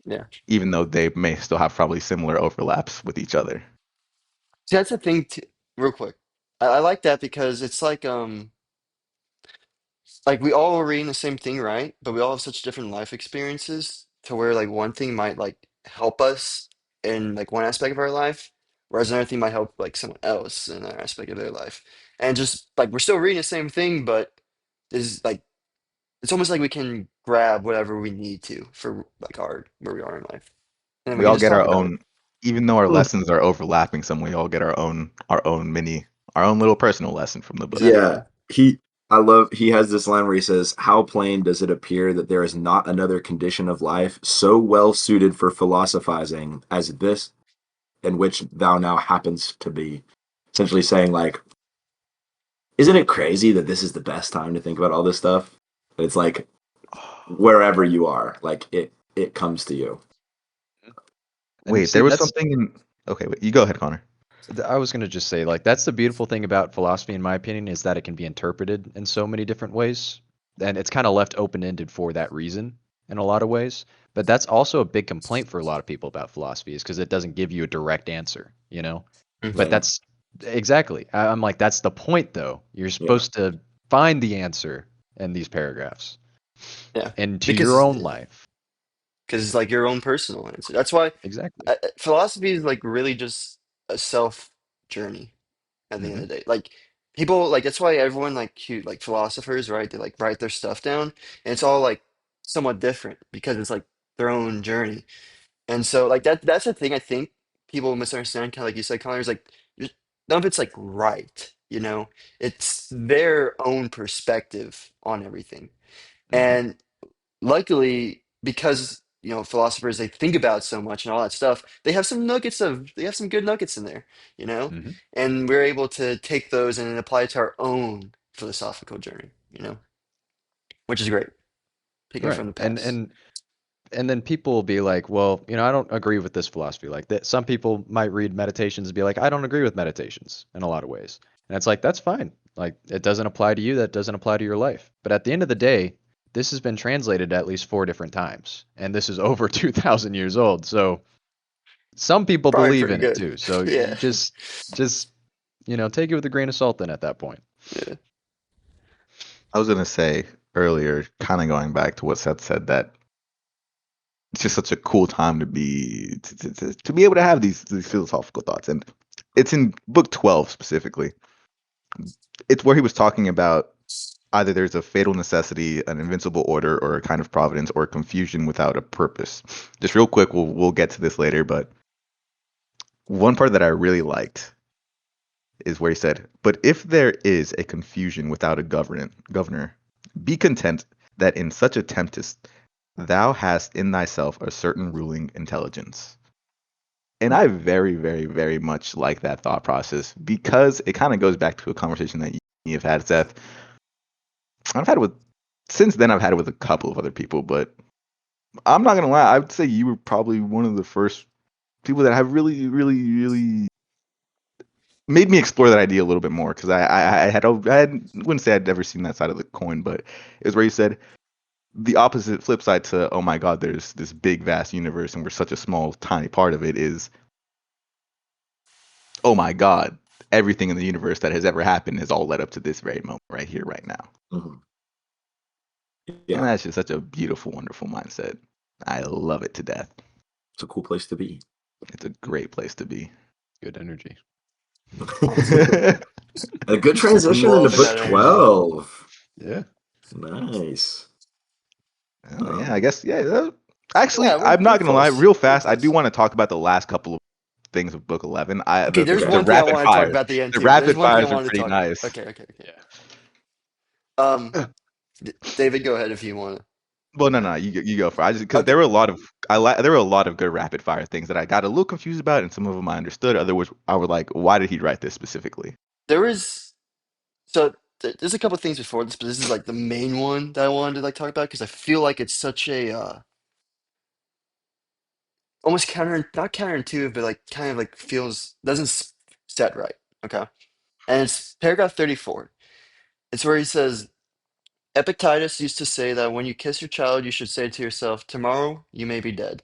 Yeah. even though they may still have probably similar overlaps with each other. See, that's the thing too, real quick. I like that because it's like we all are reading the same thing, right? But we all have such different life experiences to where like one thing might like help us in like one aspect of our life, whereas another thing might help like someone else in another aspect of their life. And just like we're still reading the same thing, but is like it's almost like we can grab whatever we need to for like our where we are in life. And then we We can all just get talk our about it. own, even though our Mm. lessons are overlapping some, we all get our own little personal lesson from the book. Yeah, Exactly. he has this line where he says, "How plain does it appear that there is not another condition of life so well suited for philosophizing as this in which thou now happens to be." Essentially saying, like, isn't it crazy that this is the best time to think about all this stuff? It's like wherever you are, like it comes to you. And Wait, see, there was that's something in. Okay, wait, you go ahead, Connor. I was gonna just say, like, that's the beautiful thing about philosophy, in my opinion, is that it can be interpreted in so many different ways, and it's kind of left open-ended for that reason in a lot of ways. But that's also a big complaint for a lot of people about philosophy, is because it doesn't give you a direct answer, you know. But Mhm. that's exactly. I'm like, that's the point, though. You're Yeah. supposed to find the answer in these paragraphs Yeah, and to your because own life. it's like your own personal answer. That's why Exactly. philosophy is like really just a self journey at the end Hmm. of the day. Like people like that's why everyone like philosophers, right? They like write their stuff down, and it's all like somewhat different because it's like their own journey. And so like that's the thing I think people misunderstand, kind of like you said, Connor, is like none of it's like right, you know? It's their own perspective on everything. Hmm. And luckily, because philosophers they think about so much and all that stuff, they have some good nuggets in there, you know? Hmm. And we're able to take those and apply it to our own philosophical journey, which is great. Taking it Right. from the And past. and then people will be like, well, I don't agree with this philosophy. Like that, some people might read meditations and be like, I don't agree with meditations in a lot of ways. And it's like, that's fine. Like it doesn't apply to you. That doesn't apply to your life. But at the end of the day, this has been translated at least 4 different times, and this is over 2,000 years old. So some people Probably believe pretty in it good. too. So you Yeah. just take it with a grain of salt. Then at that point. Yeah. I was gonna say earlier, kind of going back to what Seth said, that it's just such a cool time to be able to have these philosophical thoughts, and it's in book 12 specifically. It's where he was talking about either there's a fatal necessity, an invincible order, or a kind of providence, or confusion without a purpose. Just real quick, we'll get to this later, but one part that I really liked is where he said, "But if there is a confusion without a governor, be content that in such a tempest thou hast in thyself a certain ruling intelligence." And I very, very, very much like that thought process, because it kind of goes back to a conversation that you have had, Seth. I've had with since then I've had it with a couple of other people, but I'm not gonna lie, I would say you were probably one of the first people that have really, really, really made me explore that idea a little bit more, because I wouldn't say I'd ever seen that side of the coin, but it was where you said the opposite flip side to, oh my God, there's this big vast universe and we're such a small tiny part of it, is, oh my God, everything in the universe that has ever happened has all led up to this very moment right here, right now. Mhm. And Yeah, that's just such a beautiful, wonderful mindset. I love it to death. it's a cool place to be. It's a great place to be. Good energy. Awesome. A good transition into Loving book that energy. 12. Yeah. Nice. Oh, yeah, I guess, yeah. Actually, Yeah, we're I'm we're not gonna lie, close. real We're fast, I do close. want to talk about the last couple of things of book 11. Okay, there's The Okay. one thing I rapid want to talk fires. about at the end The too. There's rapid one thing I fires are wanted to pretty talk about. nice. Okay, okay, okay. Yeah. Um, David, go ahead if you want to. Well, no, you go for it. I just because Okay, there were a lot of there were a lot of good rapid fire things that I got a little confused about, and some of them I understood. Other which I was like, why did he write this specifically? there is so there's a couple things before this, but this is like the main one that I wanted to like talk about because I feel like it's such a almost not counterintuitive, but like kind of like feels doesn't set right. Okay, and it's paragraph 34. It's where he says, Epictetus used to say that when you kiss your child, you should say to yourself, tomorrow you may be dead.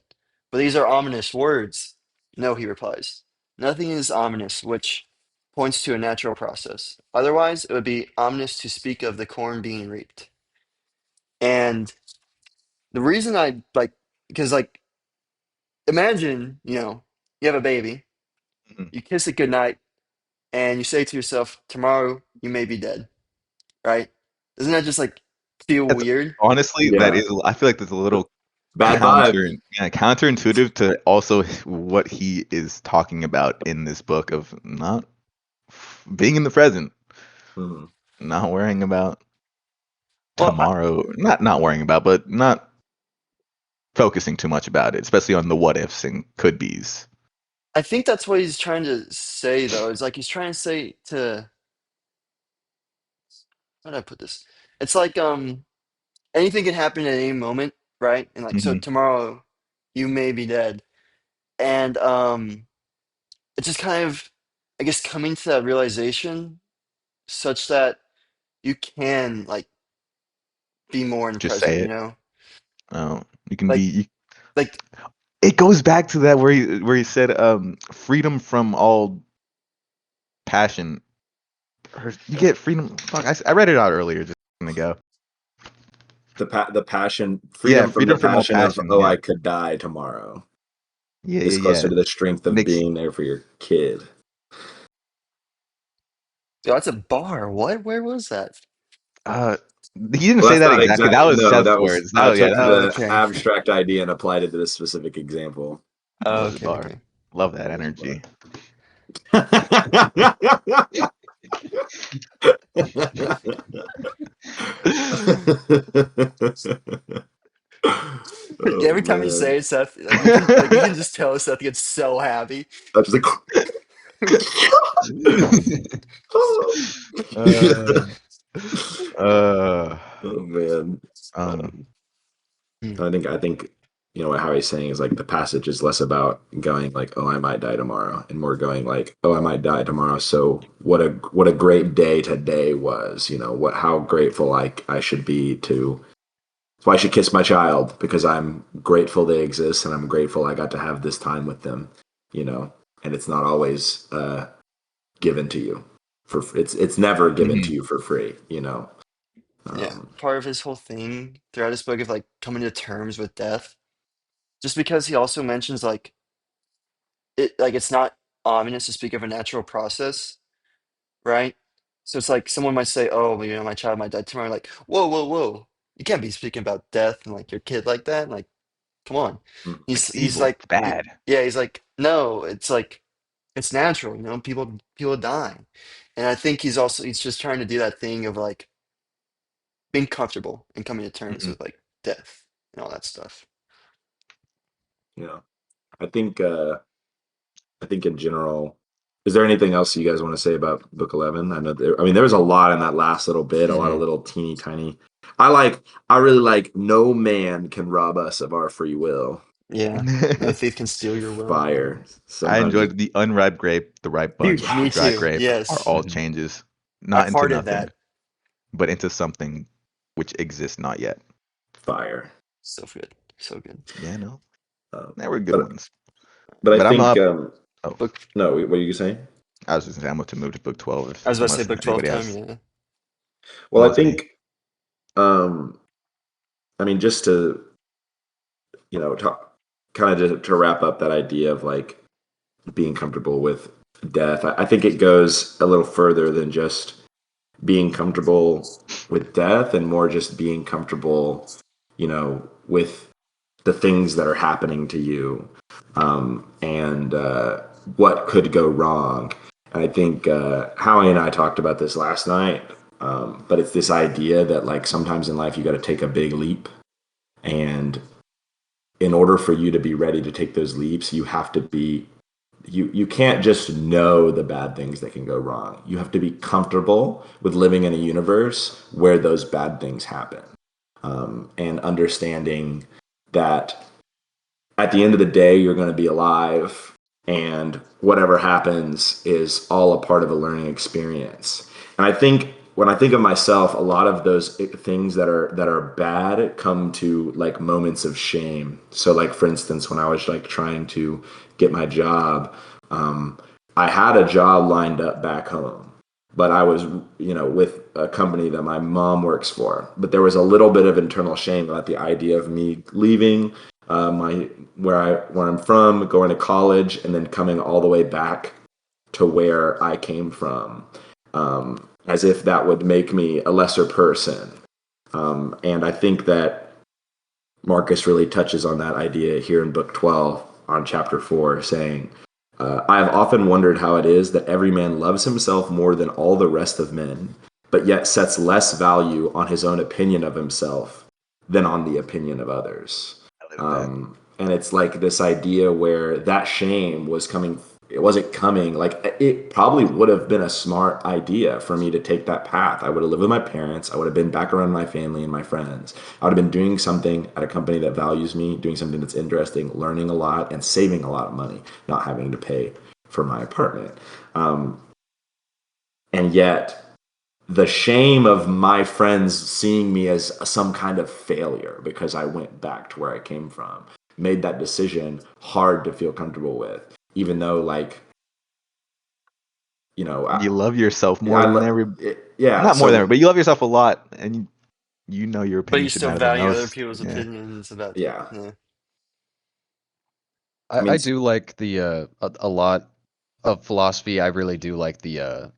But these are ominous words. No, he replies. Nothing is ominous, which points to a natural process. Otherwise, it would be ominous to speak of the corn being reaped. And the reason I like, because like, imagine, you have a baby, Mhm. you kiss it goodnight, and you say to yourself, tomorrow you may be dead, right? Doesn't that just like feel That's weird? honestly that Yeah. is. I feel like that's a little Bad vibe. counterintuitive to also what he is talking about in this book of not being in the present. Mhm. not worrying about Well, tomorrow. Not worrying about, but not focusing too much about it, especially on the what ifs and could be's. I think that's what he's trying to say, though. Is like he's trying to say to how did I put this? It's like anything can happen at any moment, right? And like so Hmm. tomorrow you may be dead. And it's just kind of I guess coming to that realization such that you can like be more in the Just say present, you it. know? You can be. Like like It goes back to that where he said, freedom from all passion. You get freedom. Fuck, I read it out earlier just a second ago. The passion, Yeah, freedom from the freedom from all passion of, passion. oh, Yeah, I could die tomorrow, yeah, is yeah, closer yeah. to the strength of Makes being there for your kid. yo, that's a bar. What? Where was that? uh he didn't Well, say that's that not exactly. exact. That was No, Seth's that was words. I Oh yeah, took Oh, the okay. abstract idea and applied it to this specific example. that Oh, was a okay, bar. okay. Love that That was energy. Oh Every time you man, say it, Seth, like you can just tell Seth gets so happy. I was like, uh, uh, oh man. um, Hmm. I think what Howie's saying is like the passage is less about going like, oh, I might die tomorrow, and more going like, oh, I might die tomorrow. So what a great day today was. What how grateful I should be to. So I should kiss my child because I'm grateful they exist and I'm grateful I got to have this time with them. You know, and it's not always given to you it's never given to mhm, you for free. Yeah, Um, part of his whole thing throughout his book of like coming to terms with death, just because he also mentions like it's not ominous to speak of a natural process, right? So it's like someone might say, "Oh, well, my child might die tomorrow." Like, whoa, whoa, whoa! You can't be speaking about death and like your kid like that. Like, come on. He's it's he's evil. like, It's bad. yeah, he's like, no, it's like it's natural, people die, and I think he's just trying to do that thing of like being comfortable and coming to terms Hmm. with like death and all that stuff. yeah, I think I think in general, is there anything else you guys want to say about book 11? I mean there was a lot in that last little bit, a lot of Hmm. little teeny tiny. I really like no man can rob us of our free will. Yeah, no thief can steal your will. Yeah. Fire. I Sometimes enjoyed the unripe grape, the ripe Dude, bunch, the me dry too. grape are Yes, all Mhm. changes, I not into hearted nothing, that. but into something which exists not yet. fire. So good, so good. Yeah, no, Um, they were good but ones. but I But I'm think up. Oh, Book. no, what are you saying? I was just gonna say I'm up to move to book 12 I was about to say unless book 12 anybody time. has Yeah. Well, I unless any. think um I mean just to talk kind of to wrap up that idea of like being comfortable with death. I think it goes a little further than just being comfortable with death and more just being comfortable, with the things that are happening to you, and what could go wrong. And I think Howie and I talked about this last night, but it's this idea that like sometimes in life you got to take a big leap, and in order for you to be ready to take those leaps, you have to be you can't just know the bad things that can go wrong. You have to be comfortable with living in a universe where those bad things happen, and understanding that at the end of the day, you're going to be alive, and whatever happens is all a part of a learning experience. And I think when I think of myself, a lot of those things that are bad come to like moments of shame. So, like for instance, when I was like trying to get my job, um, I had a job lined up back home, but I was, with a company that my mom works for. But there was a little bit of internal shame about the idea of me leaving my where I'm from, going to college, and then coming all the way back to where I came from, as if that would make me a lesser person. And I think that Marcus really touches on that idea here in Book 12 on chapter 4, saying, I have often wondered how it is that every man loves himself more than all the rest of men, but yet sets less value on his own opinion of himself than on the opinion of others. I live that. And it's like this idea where that shame was coming. It wasn't coming. Like, it probably would have been a smart idea for me to take that path. I would have lived with my parents. I would have been back around my family and my friends. I would have been doing something at a company that values me, doing something that's interesting, learning a lot, and saving a lot of money, not having to pay for my apartment. And yet, the shame of my friends seeing me as some kind of failure because I went back to where I came from made that decision hard to feel comfortable with, even though, like, you know, You love yourself more than yeah. not more So than but you love yourself a lot, and you know your But you opinion should still matter the value other most. people's Yeah. opinions about, yeah, yeah. I mean, I do like the a lot of philosophy. I really do like the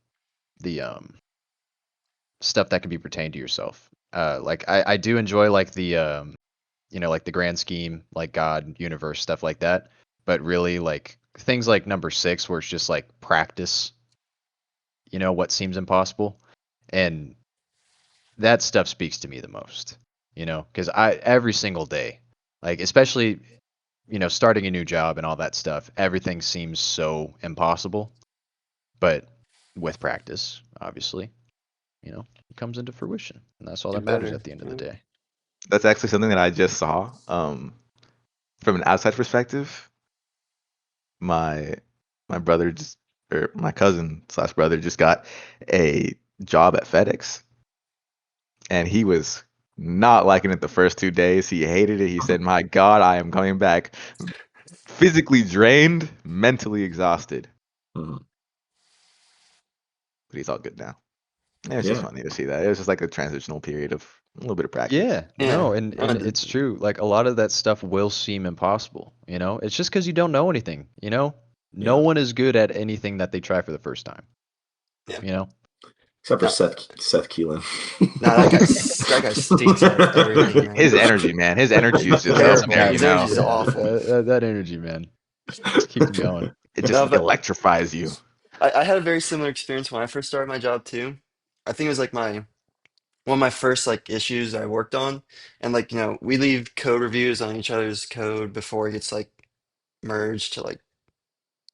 stuff that can be pertained to yourself. Like I do enjoy like the like the grand scheme, like God, universe, stuff like that. But really like things like number 6 where it's just like practice, what seems impossible. And that stuff speaks to me the most, because I every single day, like especially, starting a new job and all that stuff, everything seems so impossible. But with practice, obviously, it comes into fruition. And that's all that Get matters better. at the end of the Yeah. day. That's actually something that I just saw. From an outside perspective, my my brother just or my cousin slash brother just got a job at FedEx, and he was not liking it the first 2 days. He hated it. He said, "My God, I am coming back physically drained, mentally exhausted." mhm. But he's all good now. Yeah, it's just Yeah, funny to see that. It was just like a transitional period of a little bit of practice. Yeah, Yeah. no, and No, and it's true. Like a lot of that stuff will seem impossible, It's just because you don't know anything, No yeah. one is good at anything that they try for the first time, yeah. you know? Except for No, Seth Keelan. no, that guy stinks at everything, man. His energy, man. His energy is just up Terrible. there, Sometimes, you His know. energy is yeah, awful. that energy, man, just keeps you going. It just No, but electrifies you. I had a very similar experience when I first started my job too. I think it was like one of my first like issues I worked on, and like we leave code reviews on each other's code before it gets like merged to like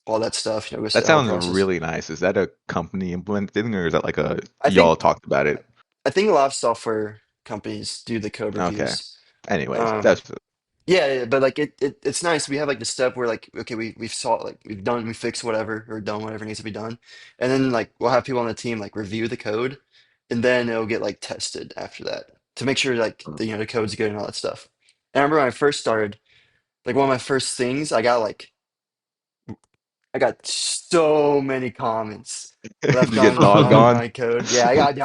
all that stuff. Goes through That that whole sounds process. really nice. Is that a company implemented thing, or is that like a I y'all think talked about it? I think a lot of software companies do the code Okay. reviews. Anyways, Um, that's yeah, but like it's nice. We have like the step where like okay, we've solved like we fixed whatever or done whatever needs to be done, and then like we'll have people on the team like review the code, and then it'll get like tested after that to make sure like the code's good and all that stuff. And I remember when I first started, like one of my first things, I got so many comments did left you get on dogged on? my code. Yeah, I got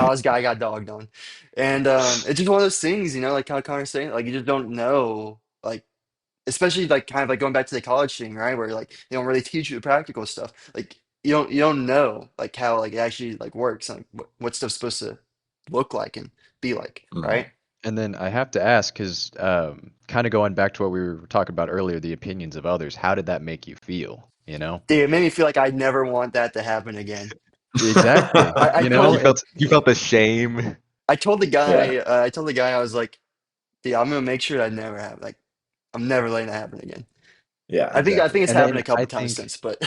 dogged on, and it's just one of those things, like how Connor's saying, like you just don't know, like especially like kind of like going back to the college thing, right? Where like they don't really teach you the practical stuff. Like you don't know like how like it actually like works and like, what stuff's supposed to look like and be like, Mhm. right? And then I have to ask, because kind of going back to what we were talking about earlier, the opinions of others, how did that make you feel, Dude, it made me feel like I never want that to happen again. Exactly, I You told and felt the shame. I told the Yeah, guy I told the guy I was like, dude, I'm gonna make sure that never happen. Like I'm never letting that happen again. yeah. I think exactly. it's And happened then a I couple times think since, but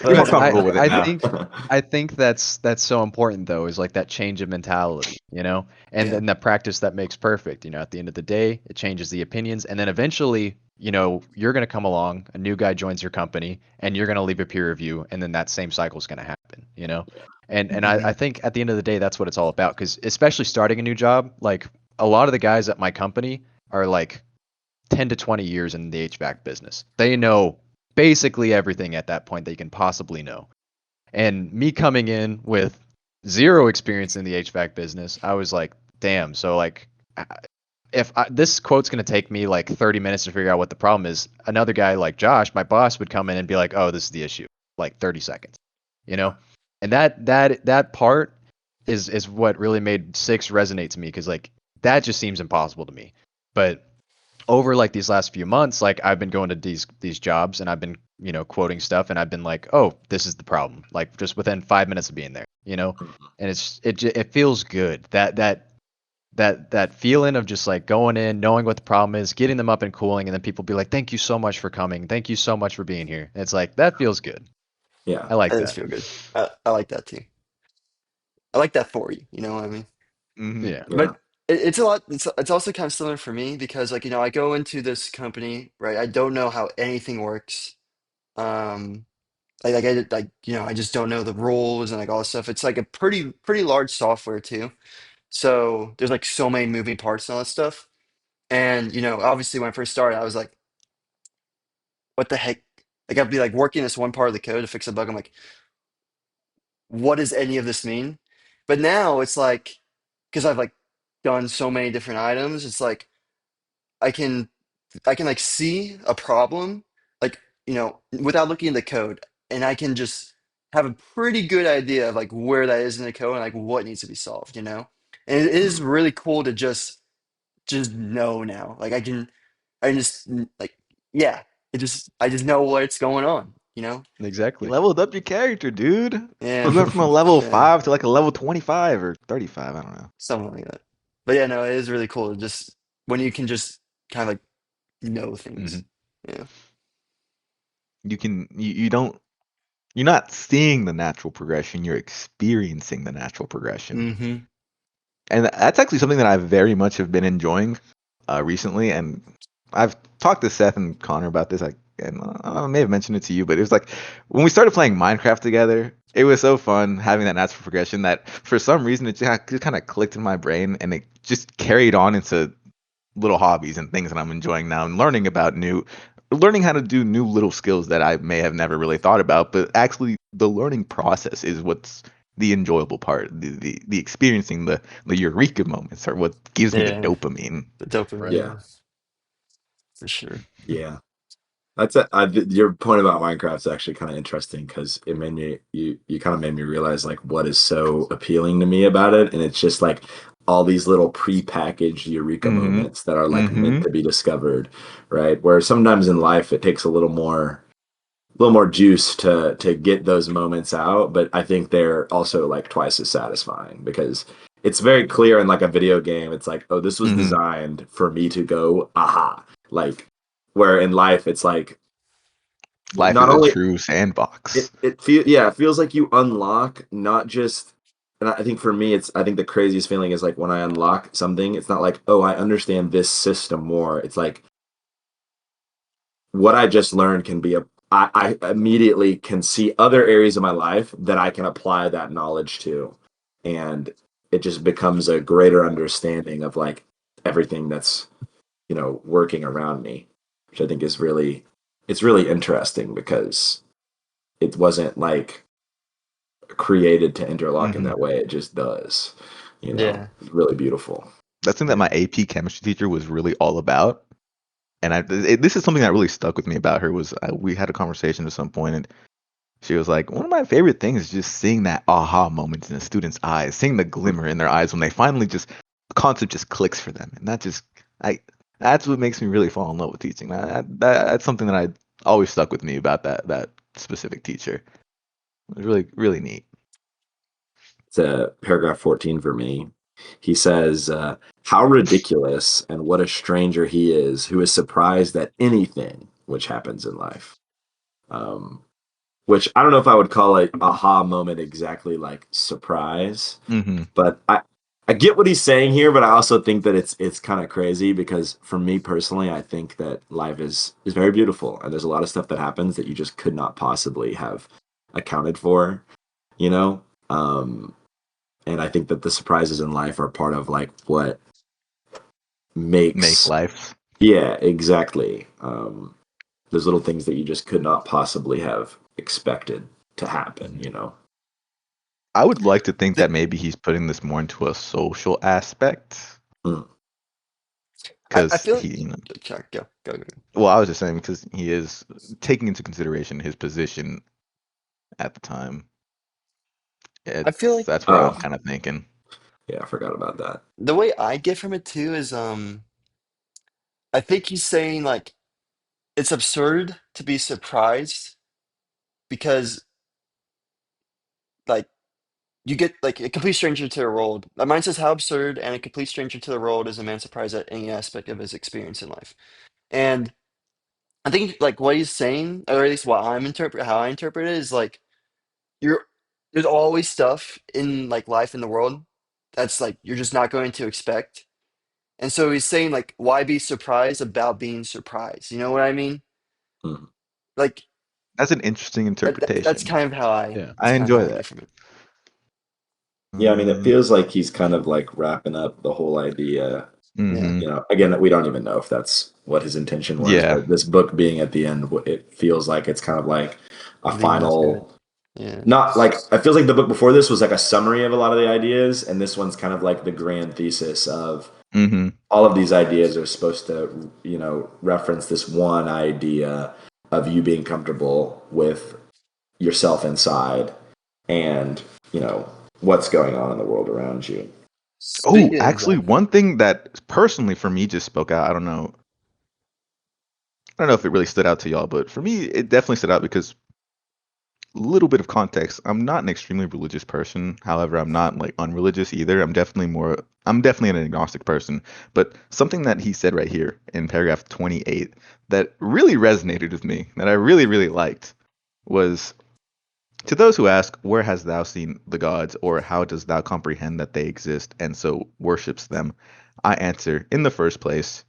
You're but more But I comfortable with it I now. think I think that's so important though, is like that change of mentality, And yeah. then that practice that makes perfect, At the end of the day, it changes the opinions, and then eventually, you're gonna come along, a new guy joins your company, and you're gonna leave a peer review, and then that same cycle is gonna happen. And I Mhm. think at the end of the day, that's what it's all about. Because especially starting a new job, like a lot of the guys at my company are like 10 to 20 years in the HVAC business. They know basically everything at that point that you can possibly know. And me coming in with zero experience in the HVAC business, I was like, damn. So like, this quote's going to take me like 30 minutes to figure out what the problem is, another guy like Josh, my boss, would come in and be like, oh, this is the issue, like 30 seconds, you know? And that part is what really made 6 resonate to me, because like that just seems impossible to me. But over like these last few months, like I've been going to these jobs and I've been, quoting stuff and I've been like, oh, this is the problem. Like just within 5 minutes of being there, and it feels good. That feeling of just like going in, knowing what the problem is, getting them up and cooling, and then people be like, thank you so much for coming. Thank you so much for being here. And it's like, that feels good. Yeah. I like That does that. feel good. I like that too. I like that for you. You know what I mean? Mm-hmm. Yeah. Yeah. But it's a lot. It's also kind of similar for me because like I go into this company, right? I don't know how anything works. Um, I just don't know the rules and like all this stuff. It's like a pretty large software too. So there's like so many moving parts and all that stuff. And obviously when I first started, I was like, what the heck? Like I'd be like working this one part of the code to fix a bug. I'm like, what does any of this mean? But now it's like, because I've like done so many different items, it's like I can I can like see a problem, like, without looking in the code, and I can just have a pretty good idea of like where that is in the code and like what needs to be solved. And it is Mhm. really cool to just know now. Like I just like yeah, I just know what's going on. You Exactly. leveled up your character, dude. Yeah, You went from a level yeah, 5 to like a level 25 or 35. I don't know. something like that. But yeah, no, it is really cool to just when you can just kind of like know Hmm. things. Yeah. You don't you're not seeing the natural progression. You're experiencing the natural progression. Mm-hmm. And that's actually something that I very much have been enjoying recently. And I've talked to Seth and Connor about this. I may have mentioned it to you, but it was like when we started playing Minecraft together, it was so fun having that natural progression that for some reason it just kind of clicked in my brain and it just carried on into little hobbies and things that I'm enjoying now and learning how to do new little skills that I may have never really thought about, but actually the learning process is what's the enjoyable part. The experiencing the eureka moments are what gives me the Yeah. dopamine. The dopamine, Right. Yeah. yeah, for sure. Yeah. Your point about Minecraft is actually kind of interesting because it made me you kind of made me realize like what is so appealing to me about it, and it's just like all these little pre-packaged eureka Mm-hmm. moments that are like meant Mm-hmm. to be discovered, right? Where sometimes in life it takes a little more juice to get those moments out, but I think they're also like twice as satisfying because it's very clear in like a video game. It's like, oh, this was Mm-hmm. designed for me to go, aha. Like where in life it's like Life not is a only true sandbox. it feels like you unlock not just, and I think for me I think the craziest feeling is like when I unlock something, it's not like, oh, I understand this system more. It's like what I just learned can be I immediately can see other areas of my life that I can apply that knowledge to. And it just becomes a greater understanding of like everything that's, working around me, which I think is it's really interesting because it wasn't like created to interlock in Mm-hmm. that way. It just does, Yeah. It's really beautiful. That's something that my AP chemistry teacher was really all about. And this is something that really stuck with me about her was we had a conversation at some point and she was like, one of my favorite things is just seeing that aha moment in a student's eyes, seeing the glimmer in their eyes when they finally just the concept just clicks for them, and I that's what makes me really fall in love with teaching. That's something that I always stuck with me about that specific teacher. It was really really neat. It's paragraph 14 for me. He says, how ridiculous and what a stranger he is who is surprised at anything which happens in life. Um, which I don't know if I would call it aha moment exactly like surprise, Mm-hmm. but I get what he's saying here, but I also think that it's kind of crazy because for me personally, I think that life is very beautiful and there's a lot of stuff that happens that you just could not possibly have accounted for, you know? Um, and I think that the surprises in life are part of like what Make makes, life. yeah, exactly. Those little things that you just could not possibly have expected to happen, I would like to think Th- that maybe he's putting this more into a social aspect Mm. I because feel like, he, sorry, go. well, I was just saying because he is taking into consideration his position at the time. I feel It's like that's where I'm Oh, kind of thinking. yeah, I forgot about that. the way I get from it too is I think he's saying like it's absurd to be surprised because like you get like a complete stranger to the world. My mind says how absurd and a complete stranger to the world is a man surprised at any aspect of his experience in life. And I think like what he's saying, or at least what I'm interpret how I interpret it is like you're there's always stuff in like life in the world that's like you're just not going to expect. And so he's saying like why be surprised about being surprised? You know what I mean? Mhm. Like That's an interesting that's interpretation. kind of how Yeah. I enjoy I get that. from it. Yeah, I mean, it feels like he's kind of like wrapping up the whole idea. Yeah. Mm-hmm. You know, again, we don't even know if that's what his intention was, Yeah. but this book being at the end, it feels like it's kind of like a Leading into it. final. Yeah. Not like it feels like the book before this was like a summary of a lot of the ideas, and this one's kind of like the grand thesis of Mm-hmm. all of these ideas are supposed to, you know, reference this one idea of you being comfortable with yourself inside and, you know, what's going on in the world around you. Oh, Speaking of actually, that, one thing that personally for me just spoke out. I don't know if it really stood out to y'all, but for me, it definitely stood out because little bit of context. I'm not an extremely religious person. However, I'm not like unreligious either. I'm definitely an agnostic person. But something that he said right here in paragraph 28 that really resonated with me, that I really, really liked, was to those who ask, where hast thou seen the gods, or how dost thou comprehend that they exist, and so worships them? I answer, in the first place,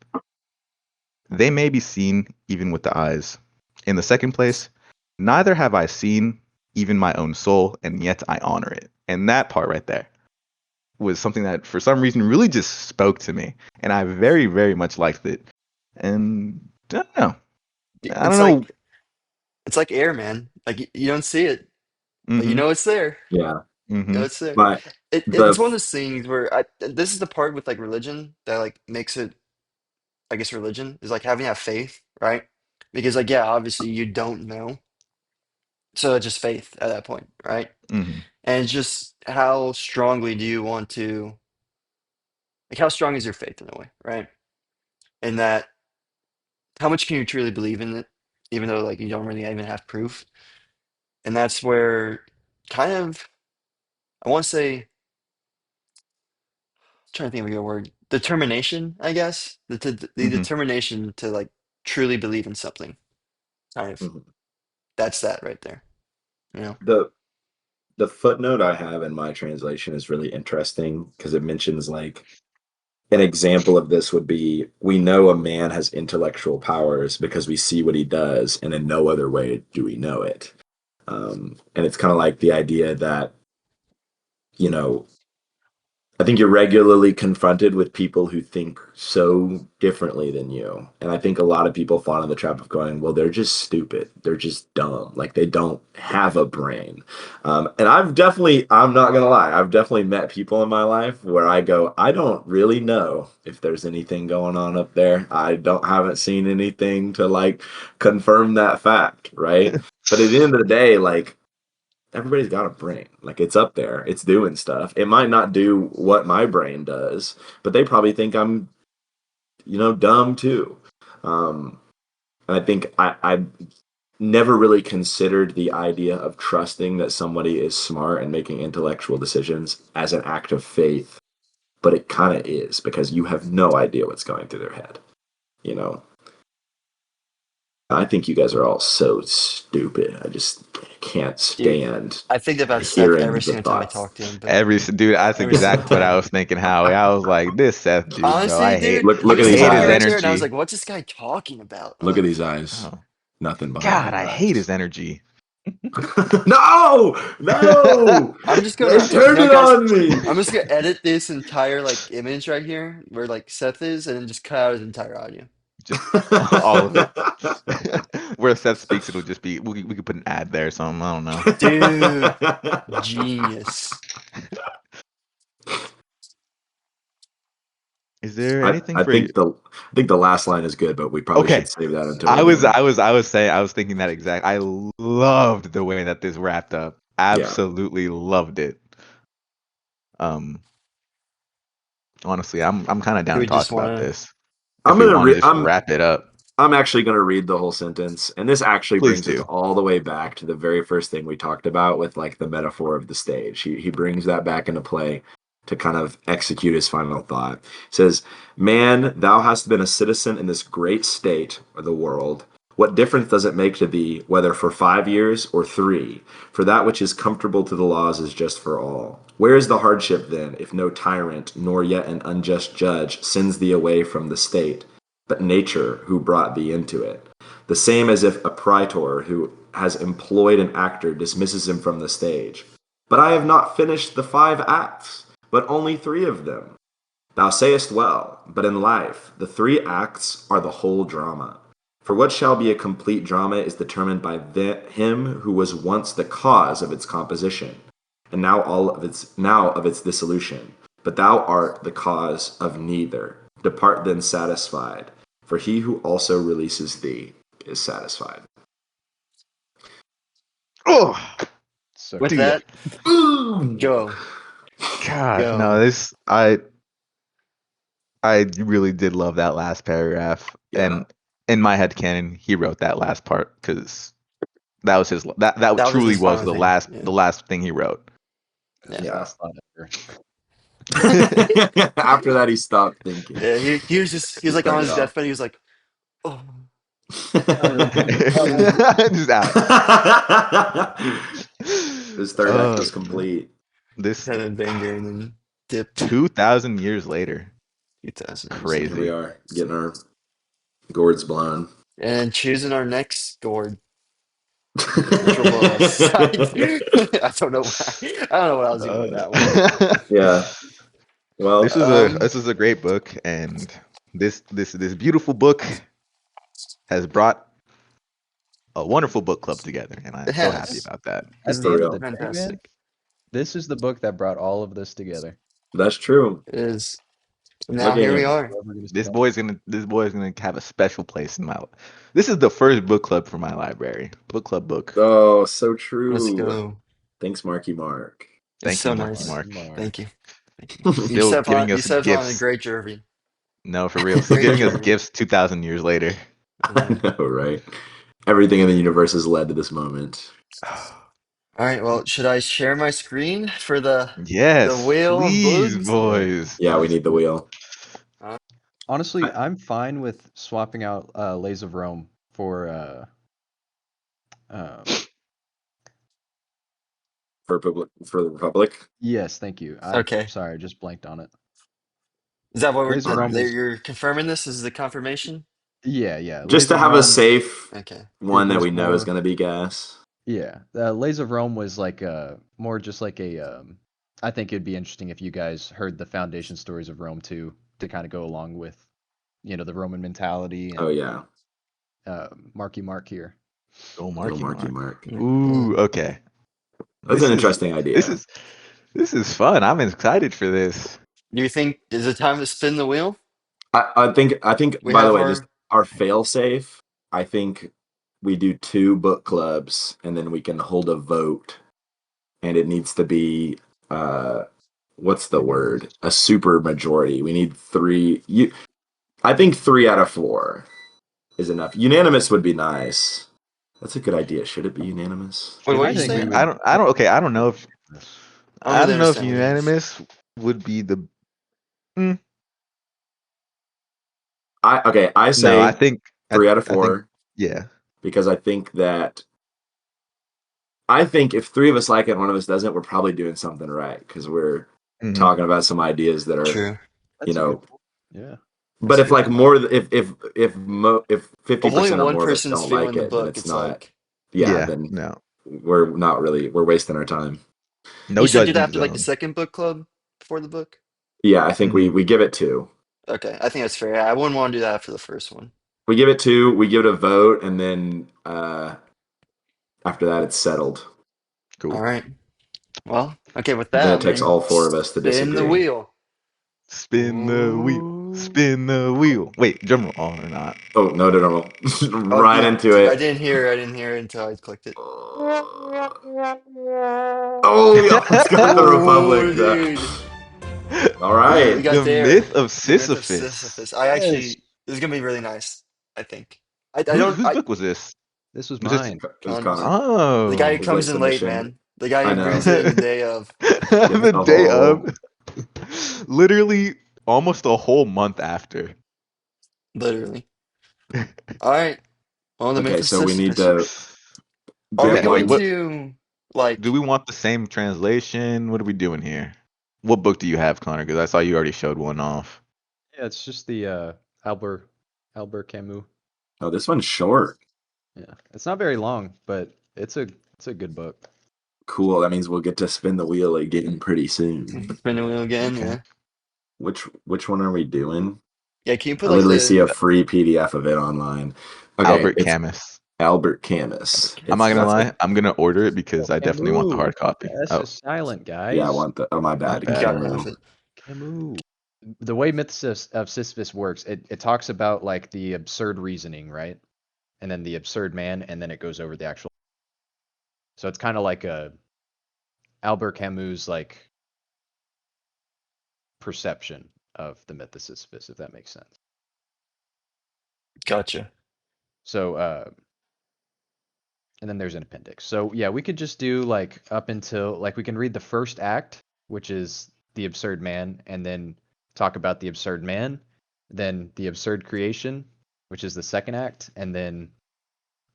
they may be seen even with the eyes. In the second place, neither have I seen even my own soul, and yet I honor it. And that part right there was something that for some reason really just spoke to me. And I very, very much liked it. And I don't know. I don't it's know. like air, man. Like you don't see it, but you Mm-hmm. know it's there. Yeah. You know Mm-hmm. it's there. But It's the one of those things where this is the part with like religion that like makes it, I guess, religion is like having to have faith, right? Because like yeah, obviously you don't know, so it's just faith at that point, right? Mm-hmm. And it's just how strongly do you want to, like, how strong is your faith in a way, right? And that how much can you truly believe in it, even though like you don't really even have proof. And that's where kind of I want to say, trying to think of a good word, determination, I guess, the Mm-hmm. determination to like truly believe in something, kind of, mhm. that's that right there, you know. the the footnote I have in my translation is really interesting because it mentions like an example of this would be we know a man has intellectual powers because we see what he does, and in no other way do we know it. And it's kind of like the idea that, you know, I think you're regularly confronted with people who think so differently than you. And I think a lot of people fall into the trap of going, well, they're just stupid. They're just dumb. Like they don't have a brain. And I'm not going to lie, I've definitely met people in my life where I go, I don't really know if there's anything going on up there. Haven't seen anything to like confirm that fact. Right. But at the end of the day, like, everybody's got a brain. Like it's up there. It's doing stuff. It might not do what my brain does, but they probably think I'm, you know, dumb too. Um, and I think I never really considered the idea of trusting that somebody is smart and making intellectual decisions as an act of faith, but it kind of is because you have no idea what's going through their head. You know, I think you guys are all so stupid. I just can't Dude, stand I think about Seth hearing every the single time I thoughts. talk to him, but Dude, that's every single exactly what I time. was thinking, Howie. I was like, this Seth dude, bro. Honestly, I hate dude, Look I'm at just I these hate his talking right there, eyes. and I was energy. like, "What's this guy talking about?" I'm Look at like, these eyes. Oh Nothing behind God, these I hate eyes. his energy. No! No! I'm just Don't gonna, turn it guys, on me! I'm just gonna edit this entire like image right here where like Seth is, and then just cut out his entire audio. Just all of it. Where Seth speaks, it'll just be we could put an ad there or something. I don't know. Dude, genius. Is there I, anything I for you? think the I think the last line is good, but we probably Okay. should save that until we do it. I was thinking that exact. I loved the way that this wrapped up. Yeah. Absolutely loved it. Um, honestly, I'm kind of Do down to we talk just about wanna? this. I'm we gonna want to read. just wrap it up. I'm actually going to read the whole sentence, and this actually Please brings us do. all the way back to the very first thing we talked about with like the metaphor of the stage. He brings that back into play to kind of execute his final thought. He says, "Man, thou hast been a citizen in this great state of the world. What difference does it make to thee whether for 5 years or 3? For that which is comfortable to the laws is just for all. Where is the hardship then, if no tyrant nor yet an unjust judge sends thee away from the state? But nature who brought thee into it. The same as if a praetor who has employed an actor dismisses him from the stage. But I have not finished the 5 acts, but only 3 of them. Thou sayest well, but in life the 3 acts are the whole drama. For what shall be a complete drama is determined by him who was once the cause of its composition, and now of its dissolution. But thou art the cause of neither. Depart then satisfied, for he who also releases thee is satisfied." Oh, So With Dude. that, Boom! go. God, Go. no, I really did love that last paragraph, Yeah. and in my head canon, he wrote that last part because that was his that was truly his was final thing, yeah. the last thing he wrote. that's the Yeah. best thought ever. After that, he stopped thinking. Yeah, he was like on Turned his it off. deathbed. He was like, oh, Just out. His third act was complete. This had a banger and then dipped 2,000 years later. 2000. Crazy. Here we are, getting our gourds blown. And choosing our next gourd. Which will blow us. I don't know why. I don't know what I was doing with that one. Yeah. Well, This is a great book, and this beautiful book has brought a wonderful book club together, and I'm It so has. happy about that. At For the end of real. the day, man, Fantastic. this is the book that brought all of this together. that's true. It is. And Look now at here we him. are. Whoever gets This done. boy's gonna have a special place in my. This is the first book club for my library. Book club book. Oh, so true. Let's go. Thanks, Marky Mark. It's Thank so you, Marky nice. Mark. Thank you. Still giving You us stepped on a gifts. great Jervy. No, for real. Still Great giving us Jervy. gifts 2,000 years later. I know, right? Everything in the universe has led to this moment. All right. Well, should I share my screen for the Yes, whale of please, boogs? boys. Yeah, we need the wheel. Honestly, I'm fine with swapping out Lays of Rome for um, For the Republic. yes, thank you. Okay. Sorry, I just blanked on it. Is that what Lays of Rome was you're confirming this? Is the confirmation? yeah. Just Lays to of have a Rome, safe Okay. one it that was we know is more going to be gas. yeah. Lays of Rome was like more just like a I think it'd be interesting if you guys heard the foundation stories of Rome too, to kind of go along with the Roman mentality and Oh yeah, Marky Mark here. Oh, little Marky Marky Mark. Mark. Ooh, okay. That's an interesting idea. This is fun. I'm excited for this. Do you think is it time to spin the wheel? I think. We By the have way, just our fail safe. I think we do 2 book clubs, and then we can hold a vote, and it needs to be what's the word? A super majority. We need 3. I think 3 out of 4 is enough. Unanimous would be nice. That's a good idea. Should it be unanimous? Wait, what I are you think we saying? would. Okay, I don't know if I don't really if understand what it is. unanimous would be the. I say No, I think 3 out of I think 4 yeah. because I think if 3 of us like it and one of us doesn't, we're probably doing something right because we're Mhm. talking about some ideas that are, True. That's a good point. Yeah. But if like more, if 50% If only or one more of us person's don't like feeling the it, then book, it's it's not. like. Yeah, then No. we're wasting our time. No You said do that judgment after like the zone. second book club before the book? Yeah, I think we give it 2. Okay, I think that's fair. I wouldn't want to do that after the first one. We give it 2. We give it a vote, and then after that, it's settled. Cool. All right. Well, okay, with Then that, it takes all 4 of us to spin the disagree. wheel. Spin the wheel. Spin the wheel. Wait, drum roll on or not? Oh no, Oh, right dude, into it. I didn't hear it until I clicked it. Oh, we almost got the Republic. Dude. All right. We got The there. myth of The myth of Sisyphus. Sisyphus. I actually This is gonna be really nice. I think. I Whose don't. book was this? This was Was this mine. It was Connors. Connor. The guy who Oh. His late comes in late, submission. man. The guy I who know. brings it the day of. Give us The a day whole- of. Literally almost a whole month after. Literally. All right. Well, the Okay, myth of so we need Sisyphus. to Are we get Okay, going one. to like? do we want the same translation? What are we doing here? What book do you have, Connor? Because I saw you already showed one off. Yeah, it's just the Albert Camus. Oh, this one's short. Yeah, it's not very long, but it's a good book. Cool. That means we'll get to spin the wheel again pretty soon. Spin the wheel again. Okay. Yeah. Which one are we doing? Yeah. Can you I put like literally see a the? free PDF of it online. Okay, Albert it's Camus. Albert Camus. I'm not gonna That's lie. I'm gonna order it because I definitely want the Camus. hard copy. That's Oh, a silent, guys. yeah, I want the. Oh, my my bad. bad. Got Camus. half it. Camus. The way Myths of Sisyphus works, it talks about like the absurd reasoning, right? And then the absurd man, and then it goes over the actual. So it's kind of like a Albert Camus like perception of the myth of Sisyphus, if that makes sense. Gotcha. So and then there's an appendix. So yeah, we could just do like up until like we can read the first act, which is the absurd man, and then talk about the absurd man, then the absurd creation, which is the second act, and then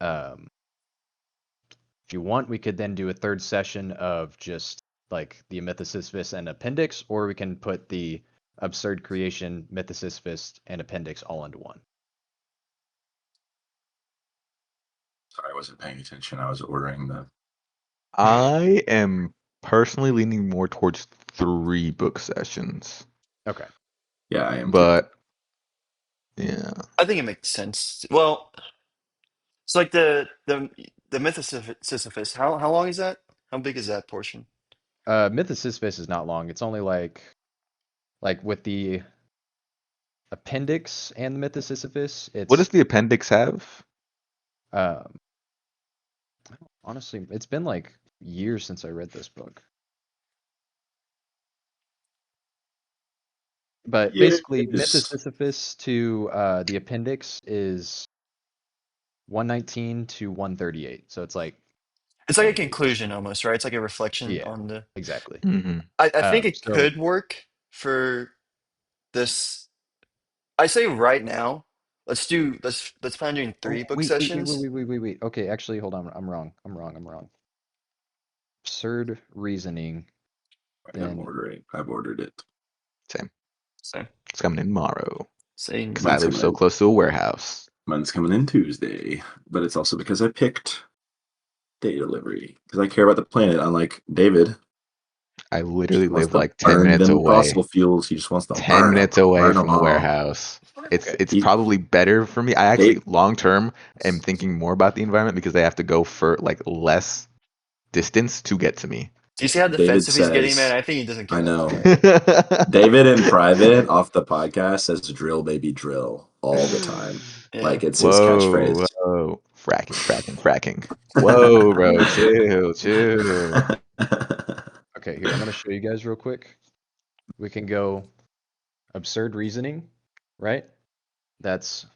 if you want, we could then do a third session of just like the myth of Sisyphus and appendix, or we can put the absurd creation, myth of Sisyphus, and appendix all into one. Sorry, I wasn't paying attention. I was ordering the. I am personally leaning more towards 3 book sessions, Okay. Yeah, I am. but yeah, I think it makes sense. Well, it's like the myth of Sisyphus. How long is that? How big is that portion? Myth of Sisyphus is not long. It's only like with the appendix and the myth of Sisyphus, it's what does the appendix have? um honestly, it's been like years since I read this book. But basically, myth of Sisyphus to the appendix is 119 to 138. So it's like It's like a 20 pages. conclusion almost, right? It's like a reflection Yeah, on the. exactly. Mm-hmm. I think it So could work for this. I say right now, let's plan on doing 3 book sessions. wait. Okay, actually, hold on. I'm wrong. Absurd reasoning. I'm Then ordering. I've ordered it. Same. So It's coming in tomorrow say because I Mine's live coming so in. close to a warehouse. Mine's coming in Tuesday, but it's also because I picked day delivery because I care about the planet. Unlike David, I he literally wants live to like 10 burn minutes them away. fossil fuels. He just wants to 10 burn minutes them, away burn from them the all. warehouse. It's Okay. it's He- probably better for me. I actually Dave- long term am thinking more about the environment because they have to go for like less distance to get to me. do you see how David defensive he's getting, says, man? I think he doesn't care. I know. David David in private off the podcast says drill baby drill all the time. Yeah. Like it's his catchphrase. Whoa. Fracking. Whoa, bro. Chill. Okay, here, I'm going to show you guys real quick. We can go absurd reasoning, right? That's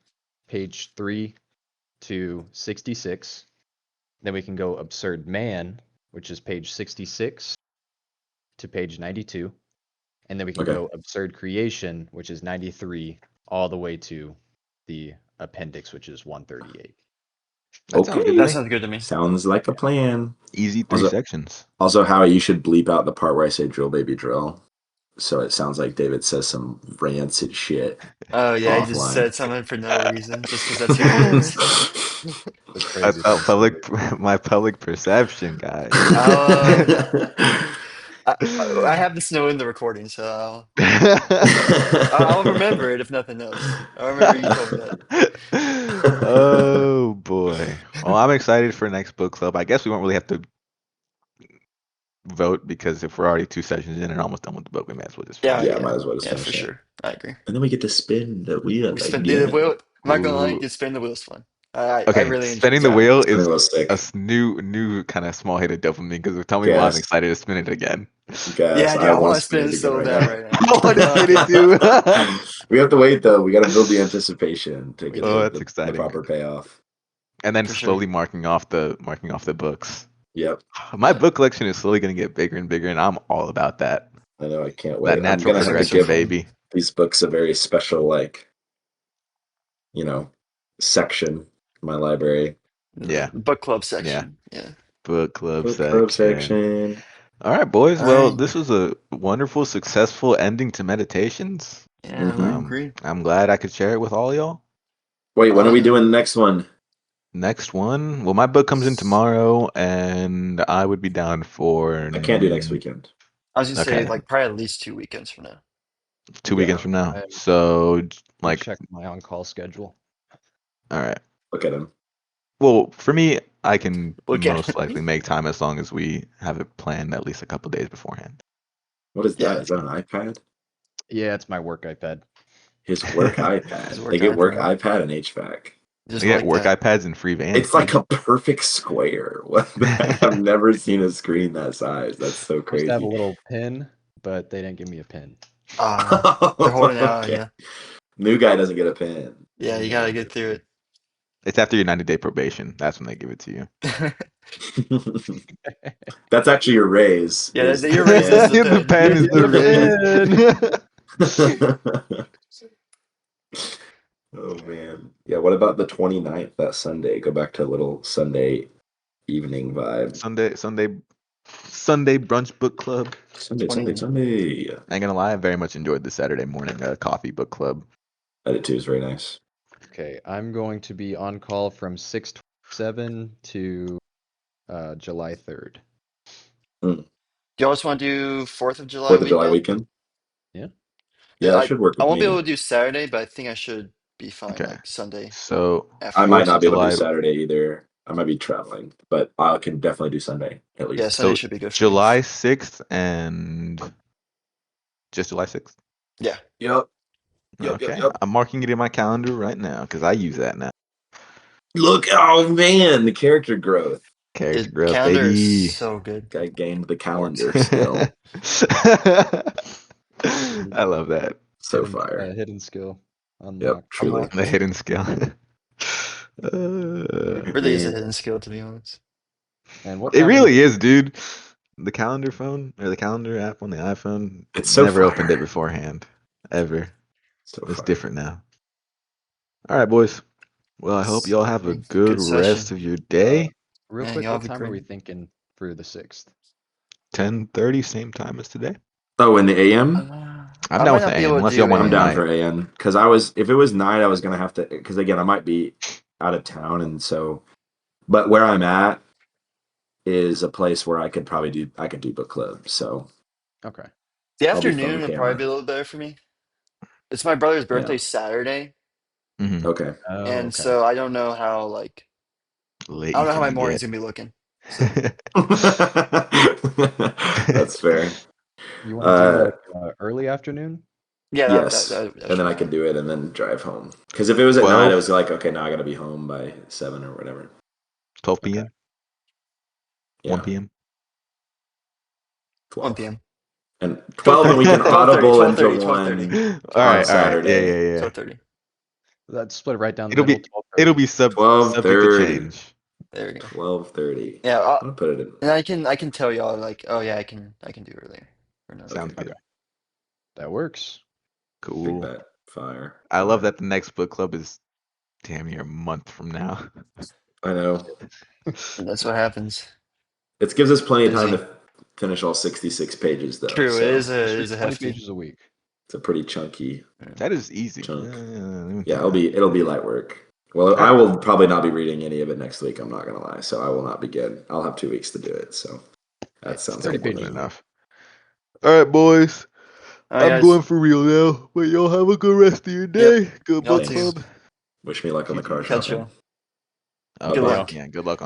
page 3 to 66. Then we can go absurd man, which is page 66 to page 92. And then we can Okay. go absurd creation, which is 93, all the way to the appendix, which is 138. That sounds good to That me. sounds good to me. Sounds like a plan. Easy 3 Also- sections. Also, Howie, you should bleep out the part where I say drill baby drill. So it sounds like David says some rancid shit. Oh yeah, he just Offline. said something for no reason, just because that's who he is. That's I crazy. felt my public perception, guys. I have this note in the recording, so I'll remember it if nothing else. I remember you told me that. Oh boy. Well, I'm excited for next book club. I guess we won't really have to vote because if we're already 2 sessions in and almost done with the book, we might as well just Yeah, finish Yeah, it. might as well just yeah, for finish it. sure. I agree. And then we get to spin the wheel We spin again. the wheel. I'm not gonna lie, Ooh. you spin the wheel's fun. I Okay, really enjoyed spinning the it. wheel Spinning is the wheel's sick. a new kind of small hit of dopamine because tell me why I'm Yes. excited to spin it again. Guys, Yeah, dude, I I want want to to spin it again so right bad now. right now. I want to spin it too. We have to wait though. We got to build the anticipation to get Oh, that's the exciting. proper payoff. And then For sure. slowly marking off the books. Yep, My book collection is slowly going to get bigger and bigger, and I'm all about that. I know. I can't That wait. I'm natural gonna have to progression, give baby. these books a very special, like, section in my library. Yeah. Book club section. Yeah. Book club Book section. club section. All right, boys. All Well, right. this was a wonderful, successful ending to Meditations. Yeah, Mhm. I agree. I'm glad I could share it with all y'all. Wait, when Oh, are we yeah. doing the next one? Next one. Well, my book comes in tomorrow, and I would be down for. I can't do next weekend. I was gonna say Okay. like probably at least 2 weekends from now. 2 Yeah. weekends from now. I- So, Like like, check my on-call schedule. all right. Look at him. Well, for me, I can Look at most it. likely make time as long as we have it planned at least a couple days beforehand. What is that? Yeah. Is that an iPad? Yeah, it's my work iPad. His work iPad. His work They get work iPad. iPad and HVAC. Just We get like work that. iPads and free vans. It's like a perfect square. What the heck? I've never seen a screen that size. That's so Supposed to have a crazy. little pin, but they didn't give me a pin. They're holding out on Okay. you. New guy doesn't get a pin. Yeah, you gotta get through It's after your 90-day probation. That's when they give it to you. it. That's actually your raise. Yeah, is your raise is the The pen is the pen. Oh man. Yeah, what about the 29th, that Sunday? Go back to a little Sunday evening vibe. Sunday brunch book club. Sunday. I ain't gonna lie, I very much enjoyed the Saturday morning coffee book club. I did too. Is very nice. Okay, I'm going to be on call from 6/27 to July 3rd. Do you always want to do 4th of July 4th of July weekend? weekend? Yeah. Yeah, that should work I with won't be me. able to do Saturday, but I think I should be fine Okay. like Sunday So I afternoon. might 4th not of be able to do July. Saturday either. I might be traveling, but I can definitely do Sunday at least. Yeah, Sunday So should be good for July 6th and just July 6th. me. Yeah. Yep. Okay. I'm marking it in my calendar right now because I use that now. Look, oh man, the character growth. Character The growth, calendar baby. is so good. Guy gained the calendar skill. I love that. So fire. Hidden skill. Yep, Unlocked. truly. The hidden skill. Really is a hidden skill, to be honest. And what It time really is, dude. The calendar phone or the calendar app on the iPhone. It's so never opened fire. it beforehand. Ever. So It's fire. different now. All right, boys. Well, I hope y'all have a Good good session. rest of your day. Real Yeah, quick, y'all what have a time are we great- thinking for the 6th? 10:30, same time as today. Oh, in the AM? I'm I down might with not the be AM able to unless do y'all want I'm to down night. for AM because if it was night, I was gonna have to because again I might be out of town and so, but where I'm at is a place where I could do book club. So Okay. The I'll be afternoon phone would probably camera. be a little better for me. It's my brother's birthday Yeah. Saturday, Mhm. Okay. Oh, and okay. so I don't know how like Late I don't you know how my finna morning's get. gonna be looking. So That's fair. You want to do like early afternoon? yeah, Yes, that and then should I be could fine. do it and then drive home. Because if it was at night, 12? I was like, okay, now I gotta be home by 7 or whatever. 12 Okay. p.m. Yeah, 1 p.m. 12. 1 p.m. And 12, and we can 12:30, audible into 12:30. 1 All on right. Yeah, Saturday. yeah. 12:30. Let's split it right down the It'll middle. be 12:30. it'll be subject to 12:30. change. There we go. 12:30. Yeah, I'm gonna put it in. and I can tell y'all like, oh yeah, I can do earlier. Or no. Sounds Okay. good. That works. Big Cool. bet. Fire. I love Fire. that the next book club is damn near a month from now. I know. And that's what happens. It gives us plenty of time Busy. to finish all 66 pages, though. True, so it is Just read a 20 hefty. pages a week. it's a pretty chunky That is easy. chunk. let me Yeah, take that. it'll be light work. Well, I will probably not be reading any of it next week. I'm not gonna lie, so I will not be good. I'll have 2 weeks to do it. So that sounds pretty good to pages me. enough. All right, boys. All right, I'm guys. going for real now. But y'all have a good rest of your day. Good Y'all book too. club. Wish me luck on the car Catch shopping. y'all. Oh, Good yeah. luck. Yeah, good luck on